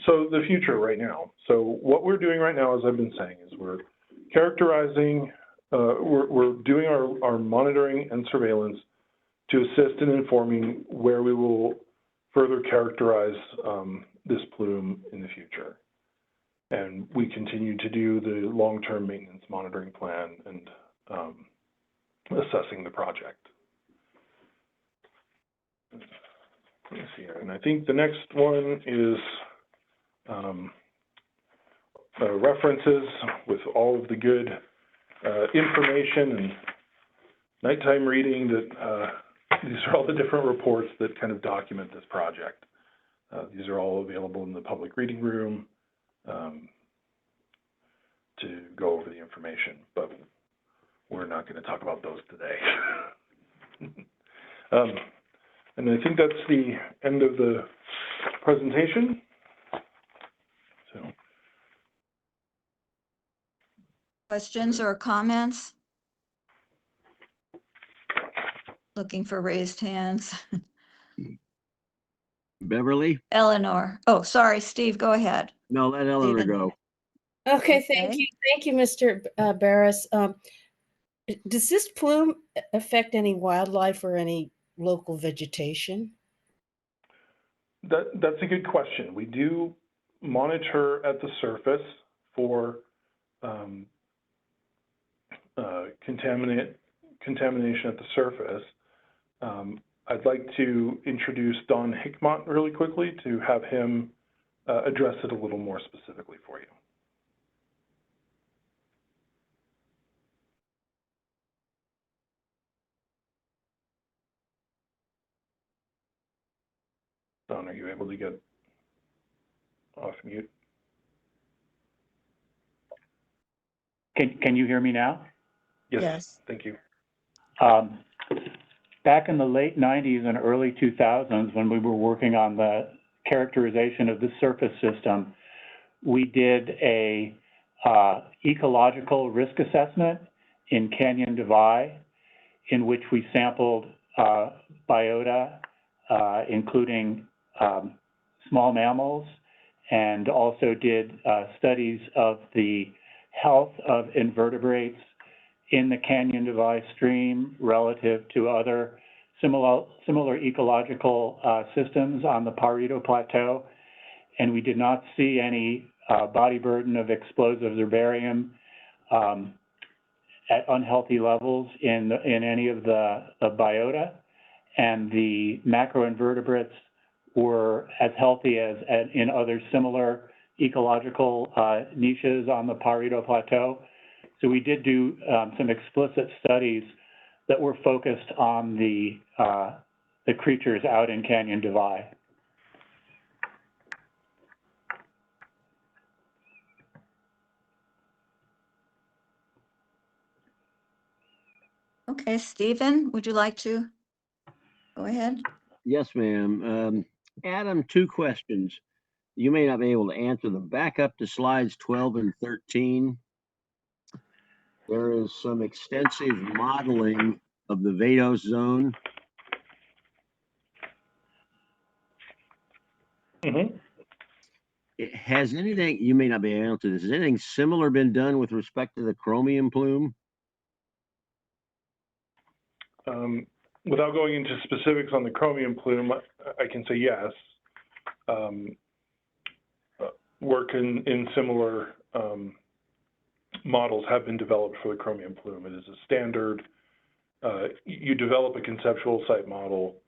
So the future right now. So what we're doing right now, as I've been saying, is we're characterizing, we're doing our monitoring and surveillance to assist in informing where we will further characterize this plume in the future. And we continue to do the long-term maintenance monitoring plan and assessing the project. Let me see here. And I think the next one is references with all of the good information and nighttime reading that these are all the different reports that kind of document this project. These are all available in the public reading room to go over the information, but we're not going to talk about those today. And I think that's the end of the presentation. Questions or comments? Looking for raised hands. Beverly? Eleanor. Oh, sorry, Steve, go ahead. No, let Eleanor Stephen. go. Okay, Okay. thank you, Mr. Barris. Does this plume affect any wildlife or any local vegetation? That's a good question. We do monitor at the surface for contamination at the surface. I'd like to introduce Don Hickmott really quickly to have him address it a little more specifically for you. Don, are you able to get off mute? Can you hear me now? Yes. Thank you. Back in the late 90s and early 2000s, when we were working on the characterization of the surface system, we did a ecological risk assessment in Canyon Divide, in which we sampled biota, including small mammals, and also did studies of the health of invertebrates in the Canyon Divide stream relative to other similar ecological systems on the Pareto Plateau. And we did not see any body burden of explosives or barium at unhealthy levels in any of the biota. And the macroinvertebrates were as healthy as in other similar ecological niches on the Pareto Plateau. So we did do some explicit studies that were focused on the creatures out in Canyon Divide. Okay, Stephen, would you like to go ahead? Yes, ma'am. Adam, 2 questions. You may not be able to answer them. Back up to slides 12 and 13. There is some extensive modeling of the Vados zone. Has anything, you may not be able to answer this, has anything similar been done with respect to the chromium plume? Without going into specifics on the chromium plume, I can say yes. Work in similar models have been developed for the chromium plume. It is a standard, you develop a conceptual site model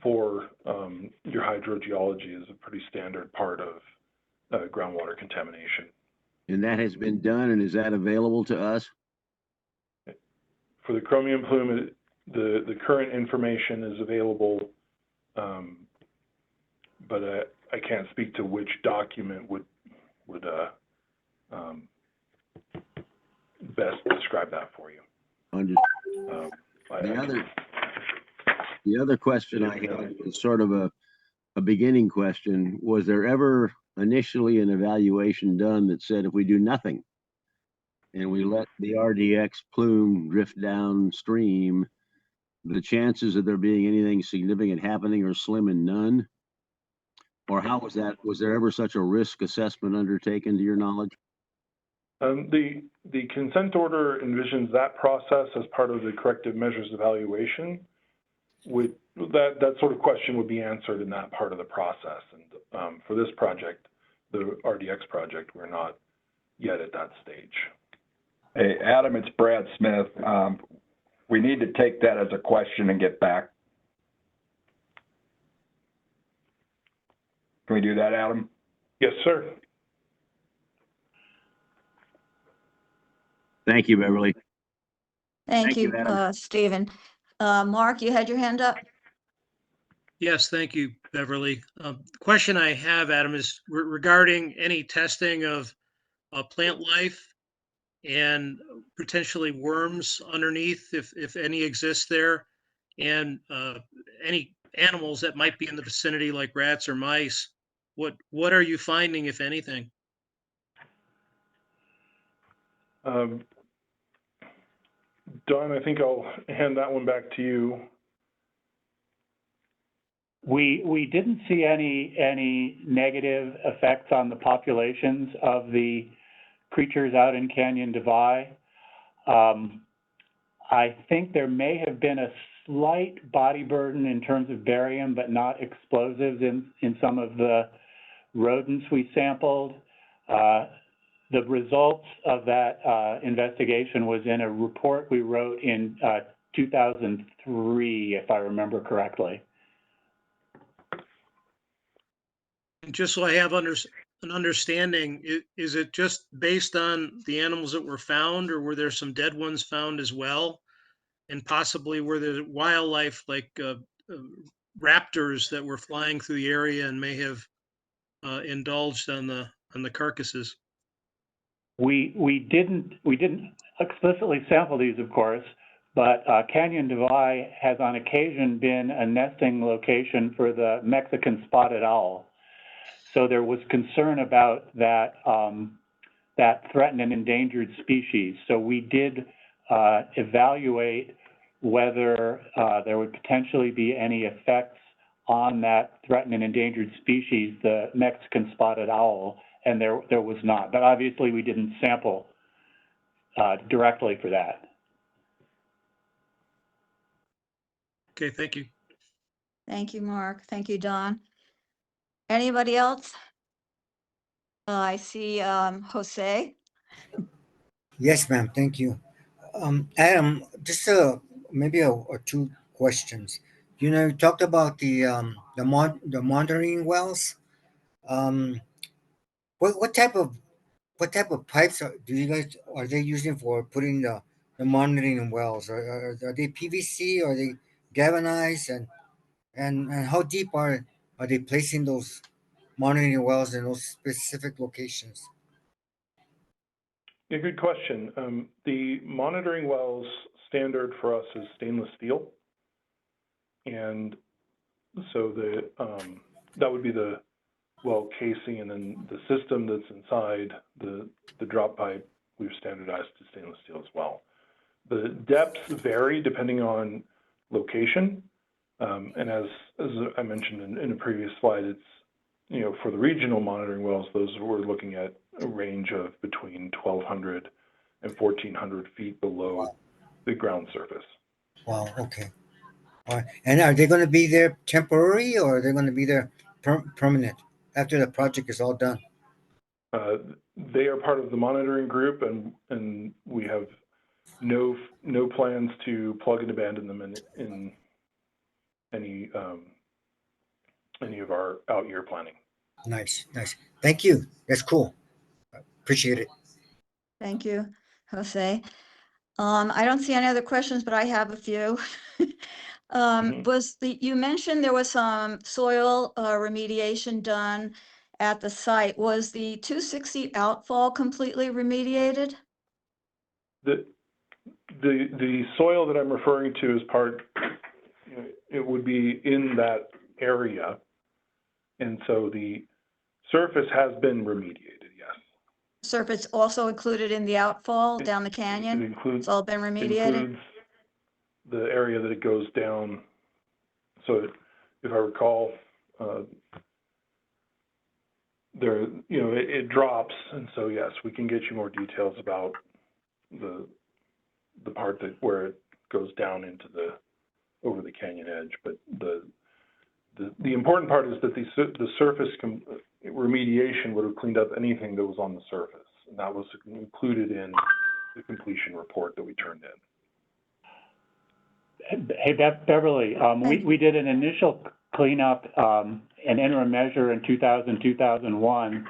for your hydrogeology is a pretty standard part of groundwater contamination. And that has been done, and is that available to us? For the chromium plume, the current information is available, but I can't speak to which document would best describe that for you. The other question I have is sort of a beginning question. Was there ever initially an evaluation done that said if we do nothing and we let the RDX plume drift downstream, the chances of there being anything significant happening are slim and none? Or how was that? Was there ever such a risk assessment undertaken, to your knowledge? The consent order envisions that process as part of the corrective measures evaluation. That sort of question would be answered in that part of the process. And for this project, the RDX project, we're not yet at that stage. Hey, Adam, it's Brad Smith. We need to take that as a question and get back. Can we do that, Adam? Yes, sir. Thank you, Beverly. Thank you, Adam. Stephen. Mark, you had your hand up? Yes, thank you, Beverly. The question I have, Adam, is regarding any testing of plant life and potentially worms underneath, if any exist there, and any animals that might be in the vicinity, like rats or mice. What are you finding, if anything? Don, I think I'll hand that one back to you. We didn't see any negative effects on the populations of the creatures out in Canyon Divide. I think there may have been a slight body burden in terms of barium, but not explosives in some of the rodents we sampled. The results of that investigation was in a report we wrote in 2003, if I remember correctly. And just so I have an understanding, is it just based on the animals that were found, or were there some dead ones found as well? And possibly were there wildlife like raptors that were flying through the area and may have indulged on the carcasses? We didn't explicitly sample these, of course, but Canyon Divide has on occasion been a nesting location for the Mexican spotted owl. So there was concern about that that threatened and endangered species. So we did evaluate whether there would potentially be any effects on that threatened and endangered species, the Mexican spotted owl, and there was not. But obviously we didn't sample directly for that. Okay, thank you. Thank you, Mark. Thank you, Don. Anybody else? I see Jose. Yes, ma'am. Thank you. Adam, just maybe two questions. You know, you talked about the monitoring wells. What type of pipes do you guys are they using for putting the monitoring wells? Are they PVC? Are they galvanized? And how deep are they placing those monitoring wells in those specific locations? Yeah, good question. The monitoring wells standard for us is stainless steel. And so that would be the well casing, and then the system that's inside the drop pipe, we've standardized to stainless steel as well. The depths vary depending on location. And as I mentioned in a previous slide, it's, you know, for the regional monitoring wells, those we're looking at a range of between 1,200 and 1,400 feet below the ground surface. Wow, okay. All right. And are they going to be there temporary, or are they going to be there permanent after the project is all done? They are part of the monitoring group, and we have no plans to plug and abandon them in any of our out year planning. Nice. Thank you. That's cool. Appreciate it. Thank you, Jose. I don't see any other questions, but I have a few. You mentioned there was some soil remediation done at the site. Was the 260 outfall completely remediated? The soil that I'm referring to is part, you know, it would be in that area. And so the surface has been remediated, yes. Surface also included in the outfall down the canyon? It includes, it's all been remediated? includes the area that it goes down. So if I recall, it drops. And so, yes, we can get you more details about the part where it goes down into over the canyon edge. But the important part is that the surface remediation would have cleaned up anything that was on the surface, and that was included in the completion report that we turned in. Hey, Beverly, we did an initial cleanup, an interim measure in 2001.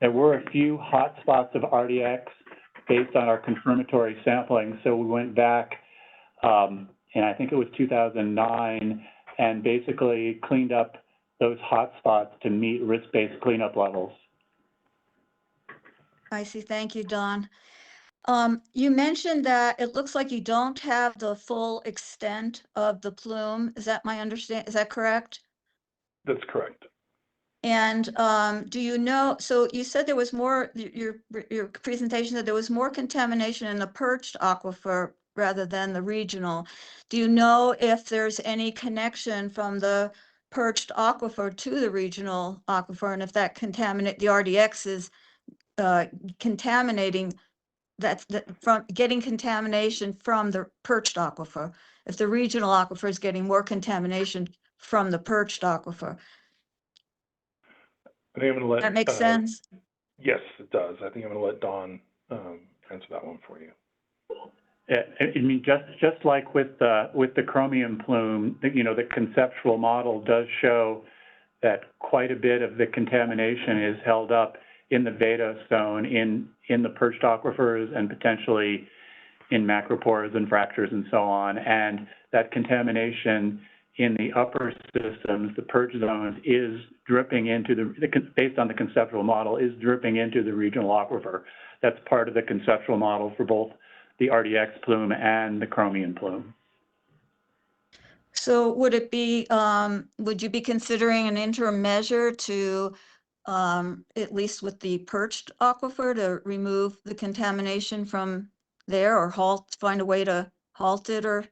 There were a few hot spots of RDX based on our confirmatory sampling. So we went back, and I think it was 2009, and basically cleaned up those hot spots to meet risk-based cleanup levels. I see. Thank you, Don. You mentioned that it looks like you don't have the full extent of the plume. Is that my understanding? Is that correct? That's correct. And do you know, so you said there was more, your presentation said there was more contamination in the perched aquifer rather than the regional. Do you know if there's any connection from the perched aquifer to the regional aquifer, and if that the RDX is contaminating, from getting contamination from the perched aquifer, if the regional aquifer is getting more contamination from the perched aquifer? I think I'm going to let. That makes sense? Yes, it does. I think I'm going to let Dawn answer that one for you. I mean, just like with the chromium plume, the conceptual model does show that quite a bit of the contamination is held up in the beta zone in the perched aquifers and potentially in macropores and fractures and so on. And that contamination in the upper systems, the perch zones, is dripping into based on the conceptual model, is dripping into the regional aquifer. That's part of the conceptual model for both the RDX plume and the chromium plume. So would it be, would you be considering an interim measure to, at least with the perched aquifer, to remove the contamination from there, or find a way to halt it or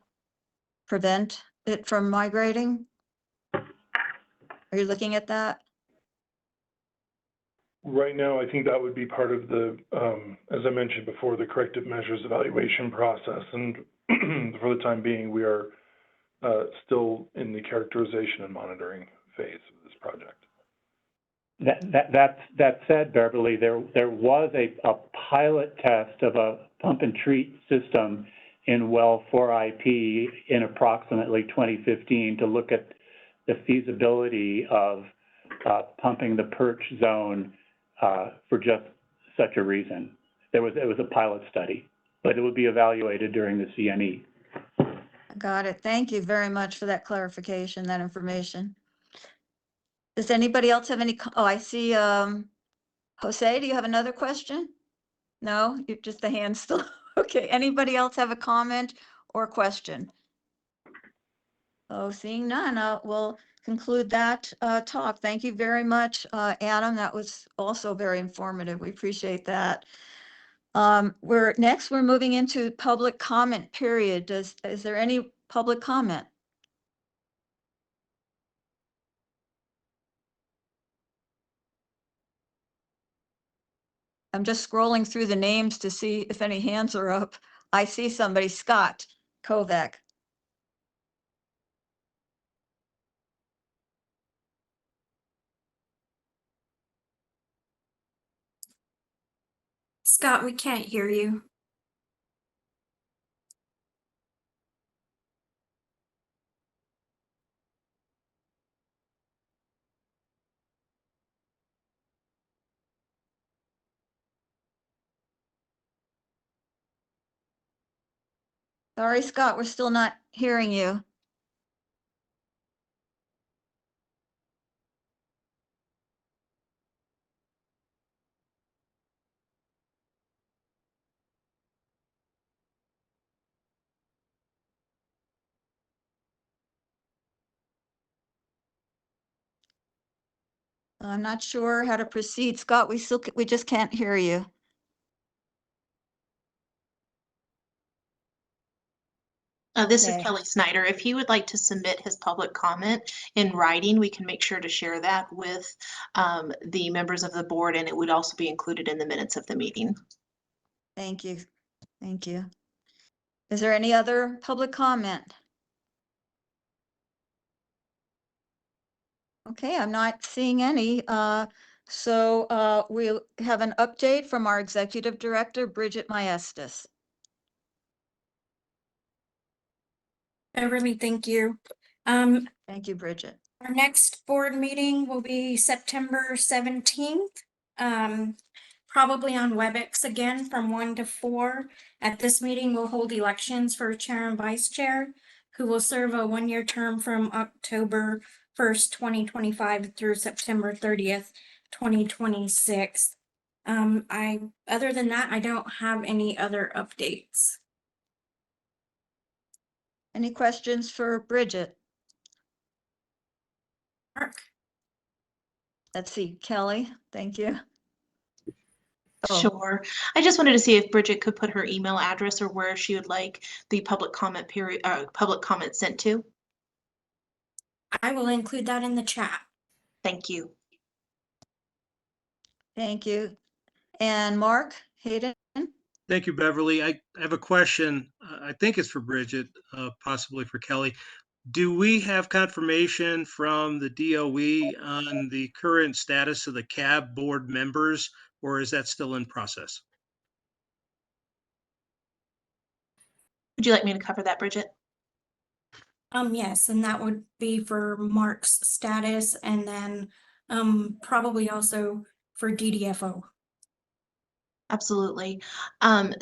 prevent it from migrating? Are you looking at that? Right now, I think that would be part of the, as I mentioned before, the corrective measures evaluation process. And for the time being, we are still in the characterization and monitoring phase of this project. That said, Beverly, there was a pilot test of a pump and treat system in well 4IP in approximately 2015 to look at the feasibility of pumping the perch zone for just such a reason. It was a pilot study, but it would be evaluated during the CNE. Got it. Thank you very much for that clarification, that information. Does anybody else have any, oh, I see, Jose, do you have another question? No, you're just the hand still. Okay, anybody else have a comment or question? Oh, seeing none, we'll conclude that talk. Thank you very much, Adam. That was also very informative. We appreciate that. We're moving into public comment period. Is there any public comment? I'm just scrolling through the names to see if any hands are up. I see somebody, Scott Kovac. Scott, we can't hear you. Sorry, Scott, we're still not hearing you. I'm not sure how to proceed. Scott, we just can't hear you. This is Okay. Kelly Snyder. If he would like to submit his public comment in writing, we can make sure to share that with the members of the board, and it would also be included in the minutes of the meeting. Thank you. Thank you. Is there any other public comment? Okay, I'm not seeing any. So we'll have an update from our executive director, Bridget Maestas. Beverly, thank you. Thank you, Bridget. Our next board meeting will be September 17th. Probably on WebEx again from 1 to 4. At this meeting, we'll hold elections for chair and vice chair, who will serve a one-year term from October 1st, 2025 through September 30th, 2026. Other than that, I don't have any other updates. Any questions for Bridget? Mark? Let's see, Kelly, thank you. Oh. Sure. I just wanted to see if Bridget could put her email address or where she would like the public comment period, public comment sent to. I will include that in the chat. Thank you. Thank you. And Mark Hayden? Thank you, Beverly. I have a question. I think it's for Bridget, possibly for Kelly. Do we have confirmation from the DOE on the current status of the CAB board members, or is that still in process? Would you like me to cover that, Bridget? Yes, and that would be for Mark's status and then probably also for DDFO. Absolutely.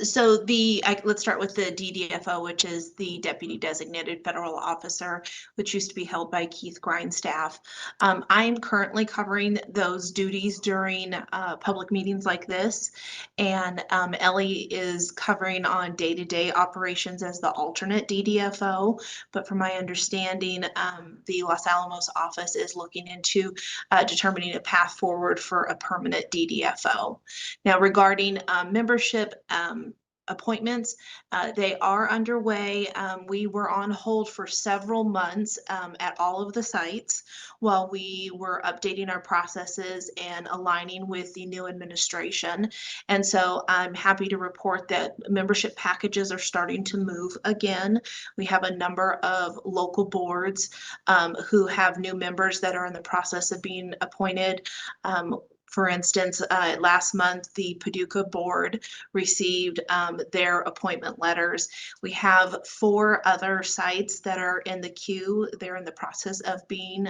So let's start with the DDFO, which is the Deputy Designated Federal Officer, which used to be held by Keith Grindstaff. I'm currently covering those duties during public meetings like this, and Ellie is covering on day-to-day operations as the alternate DDFO. But from my understanding, the Los Alamos office is looking into determining a path forward for a permanent DDFO. Now, regarding membership appointments, they are underway. We were on hold for several months at all of the sites while we were updating our processes and aligning with the new administration. And so I'm happy to report that membership packages are starting to move again. We have a number of local boards who have new members that are in the process of being appointed. For instance, last month, the Paducah board received their appointment letters. We have 4 other sites that are in the queue. They're in the process of being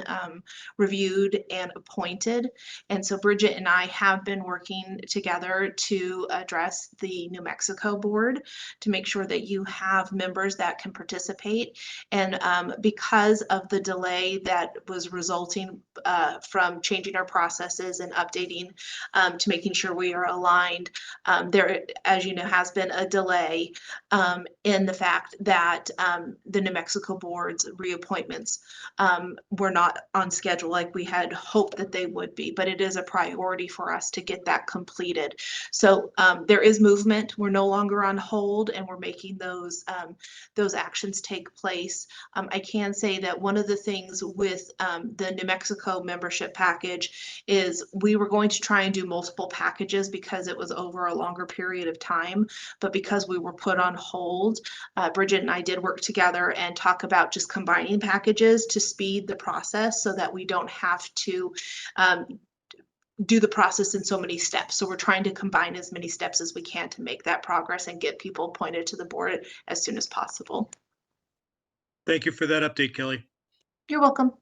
reviewed and appointed. And so Bridget and I have been working together to address the New Mexico board to make sure that you have members that can participate. And because of the delay that was resulting from changing our processes and updating to making sure we are aligned. There, as you know, has been a delay in the fact that the New Mexico board's reappointments were not on schedule like we had hoped that they would be, but it is a priority for us to get that completed. So there is movement. We're no longer on hold, and we're making those actions take place. I can say that one of the things with the New Mexico membership package is we were going to try and do multiple packages because it was over a longer period of time, but because we were put on hold, Bridget and I did work together and talk about just combining packages to speed the process so that we don't have to do the process in so many steps. So we're trying to combine as many steps as we can to make that progress and get people appointed to the board as soon as possible. Thank you for that update, Kelly. You're welcome.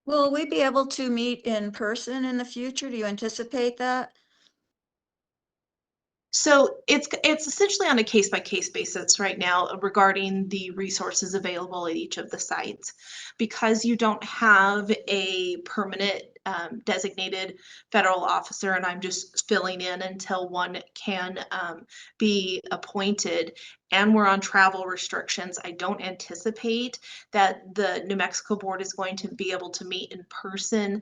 Will we be able to meet in person in the future? Do you anticipate that? So it's essentially on a case-by-case basis right now regarding the resources available at each of the sites. Because you don't have a permanent designated federal officer, and I'm just filling in until one can be appointed, and we're on travel restrictions, I don't anticipate that the New Mexico board is going to be able to meet in person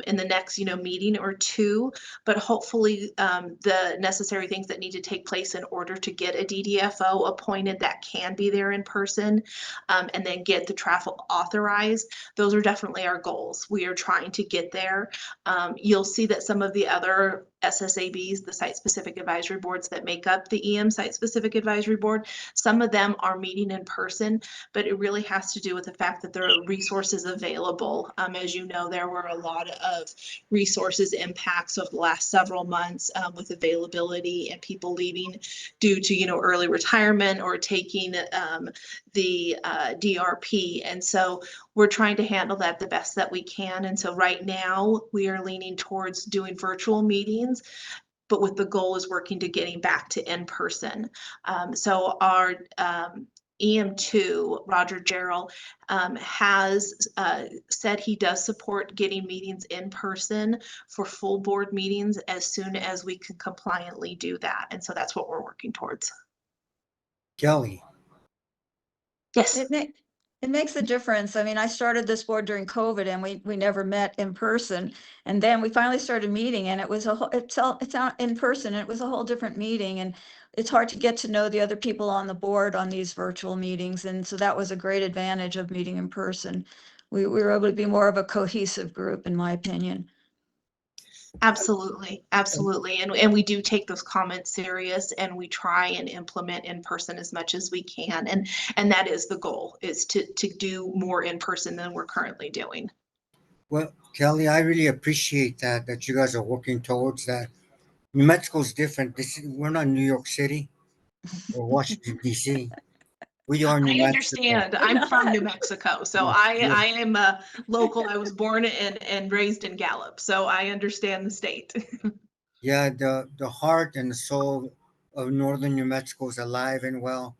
in the next, meeting or two. But hopefully the necessary things that need to take place in order to get a DDFO appointed that can be there in person and then get the travel authorized, those are definitely our goals. We are trying to get there. You'll see that some of the other SSABs, the site-specific advisory boards that make up the EM site-specific advisory board, some of them are meeting in person, but it really has to do with the fact that there are resources available. As you know, there were a lot of resources impacts over the last several months with availability and people leaving due to, early retirement or taking the DRP. And so we're trying to handle that the best that we can. And so right now we are leaning towards doing virtual meetings, but with the goal is working to getting back to in person. So our EM2, Roger Gerald, has said he does support getting meetings in person for full board meetings as soon as we can compliantly do that. And so that's what we're working towards. Kelly. Yes. It makes a difference. I mean, I started this board during COVID and we never met in person. And then we finally started meeting and it was it's out in person. It was a whole different meeting and it's hard to get to know the other people on the board on these virtual meetings. And so that was a great advantage of meeting in person. We were able to be more of a cohesive group, in my opinion. Absolutely, absolutely. And we do take those comments serious and we try and implement in person as much as we can. And that is the goal, is to do more in person than we're currently doing. Well, Kelly, I really appreciate that you guys are working towards that. New Mexico is different. We're not New York City or Washington D.C. We are New I Mexico. understand. I'm from New Mexico, so Yeah. I am a local. I was born and raised in Gallup, so I understand the state. Yeah, the heart and the soul of northern New Mexico is alive and well,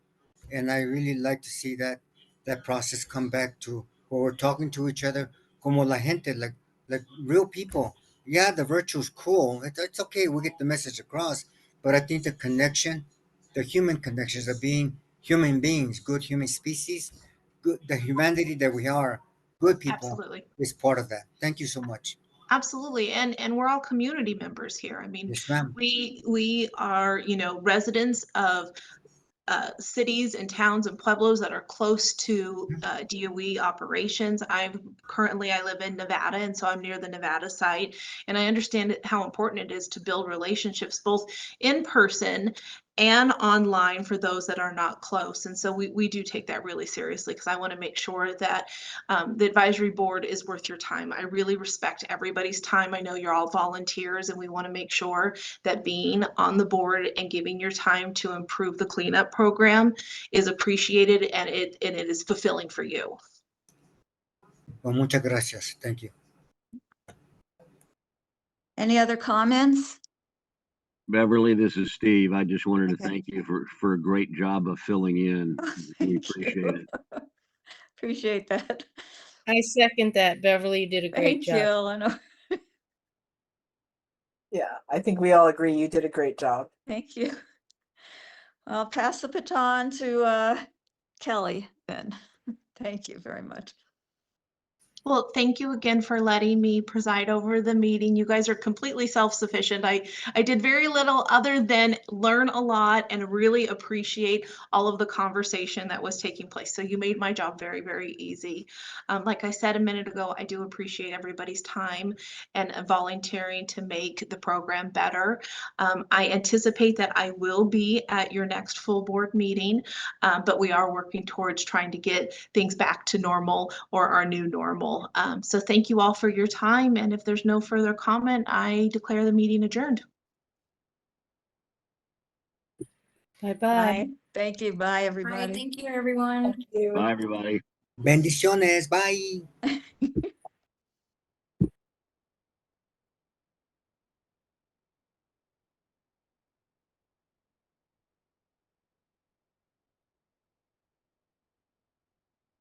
and I really like to see that process come back to where we're talking to each other como la gente, like real people. Yeah, the virtual's cool. It's okay. We get the message across, but I think the connection, the human connections of being human beings, good human species, good the humanity that we are, good people, Absolutely. is part of that. Thank you so much. Absolutely. And we're all community members here. I mean, Yes, ma'am. we are, residents of cities and towns and pueblos that are close to DOE operations. I live in Nevada, and so I'm near the Nevada site. And I understand how important it is to build relationships both in person and online for those that are not close. And so we do take that really seriously because I want to make sure that the advisory board is worth your time. I really respect everybody's time. I know you're all volunteers, and we want to make sure that being on the board and giving your time to improve the cleanup program is appreciated and it is fulfilling for you. Well, muchas gracias. Thank you. Any other comments? Beverly, this is Steve. I just wanted to Okay. thank you for a great job of filling in. We Thank appreciate you. it. Appreciate that. I second that. Beverly, you did a great Thank you, job. Eleanor. Yeah, I think we all agree you did a great job. Thank you. I'll pass the baton to Kelly then. Thank you very much. Well, thank you again for letting me preside over the meeting. You guys are completely self-sufficient. I did very little other than learn a lot and really appreciate all of the conversation that was taking place. So you made my job very, very easy. Like I said a minute ago, I do appreciate everybody's time and volunteering to make the program better. I anticipate that I will be at your next full board meeting, but we are working towards trying to get things back to normal or our new normal. So thank you all for your time. And if there's no further comment, I declare the meeting adjourned. Bye-bye. Bye. Thank you. Bye, All right, everybody. thank you, everyone. Thank you. Bye, everybody. Bendiciones. Bye.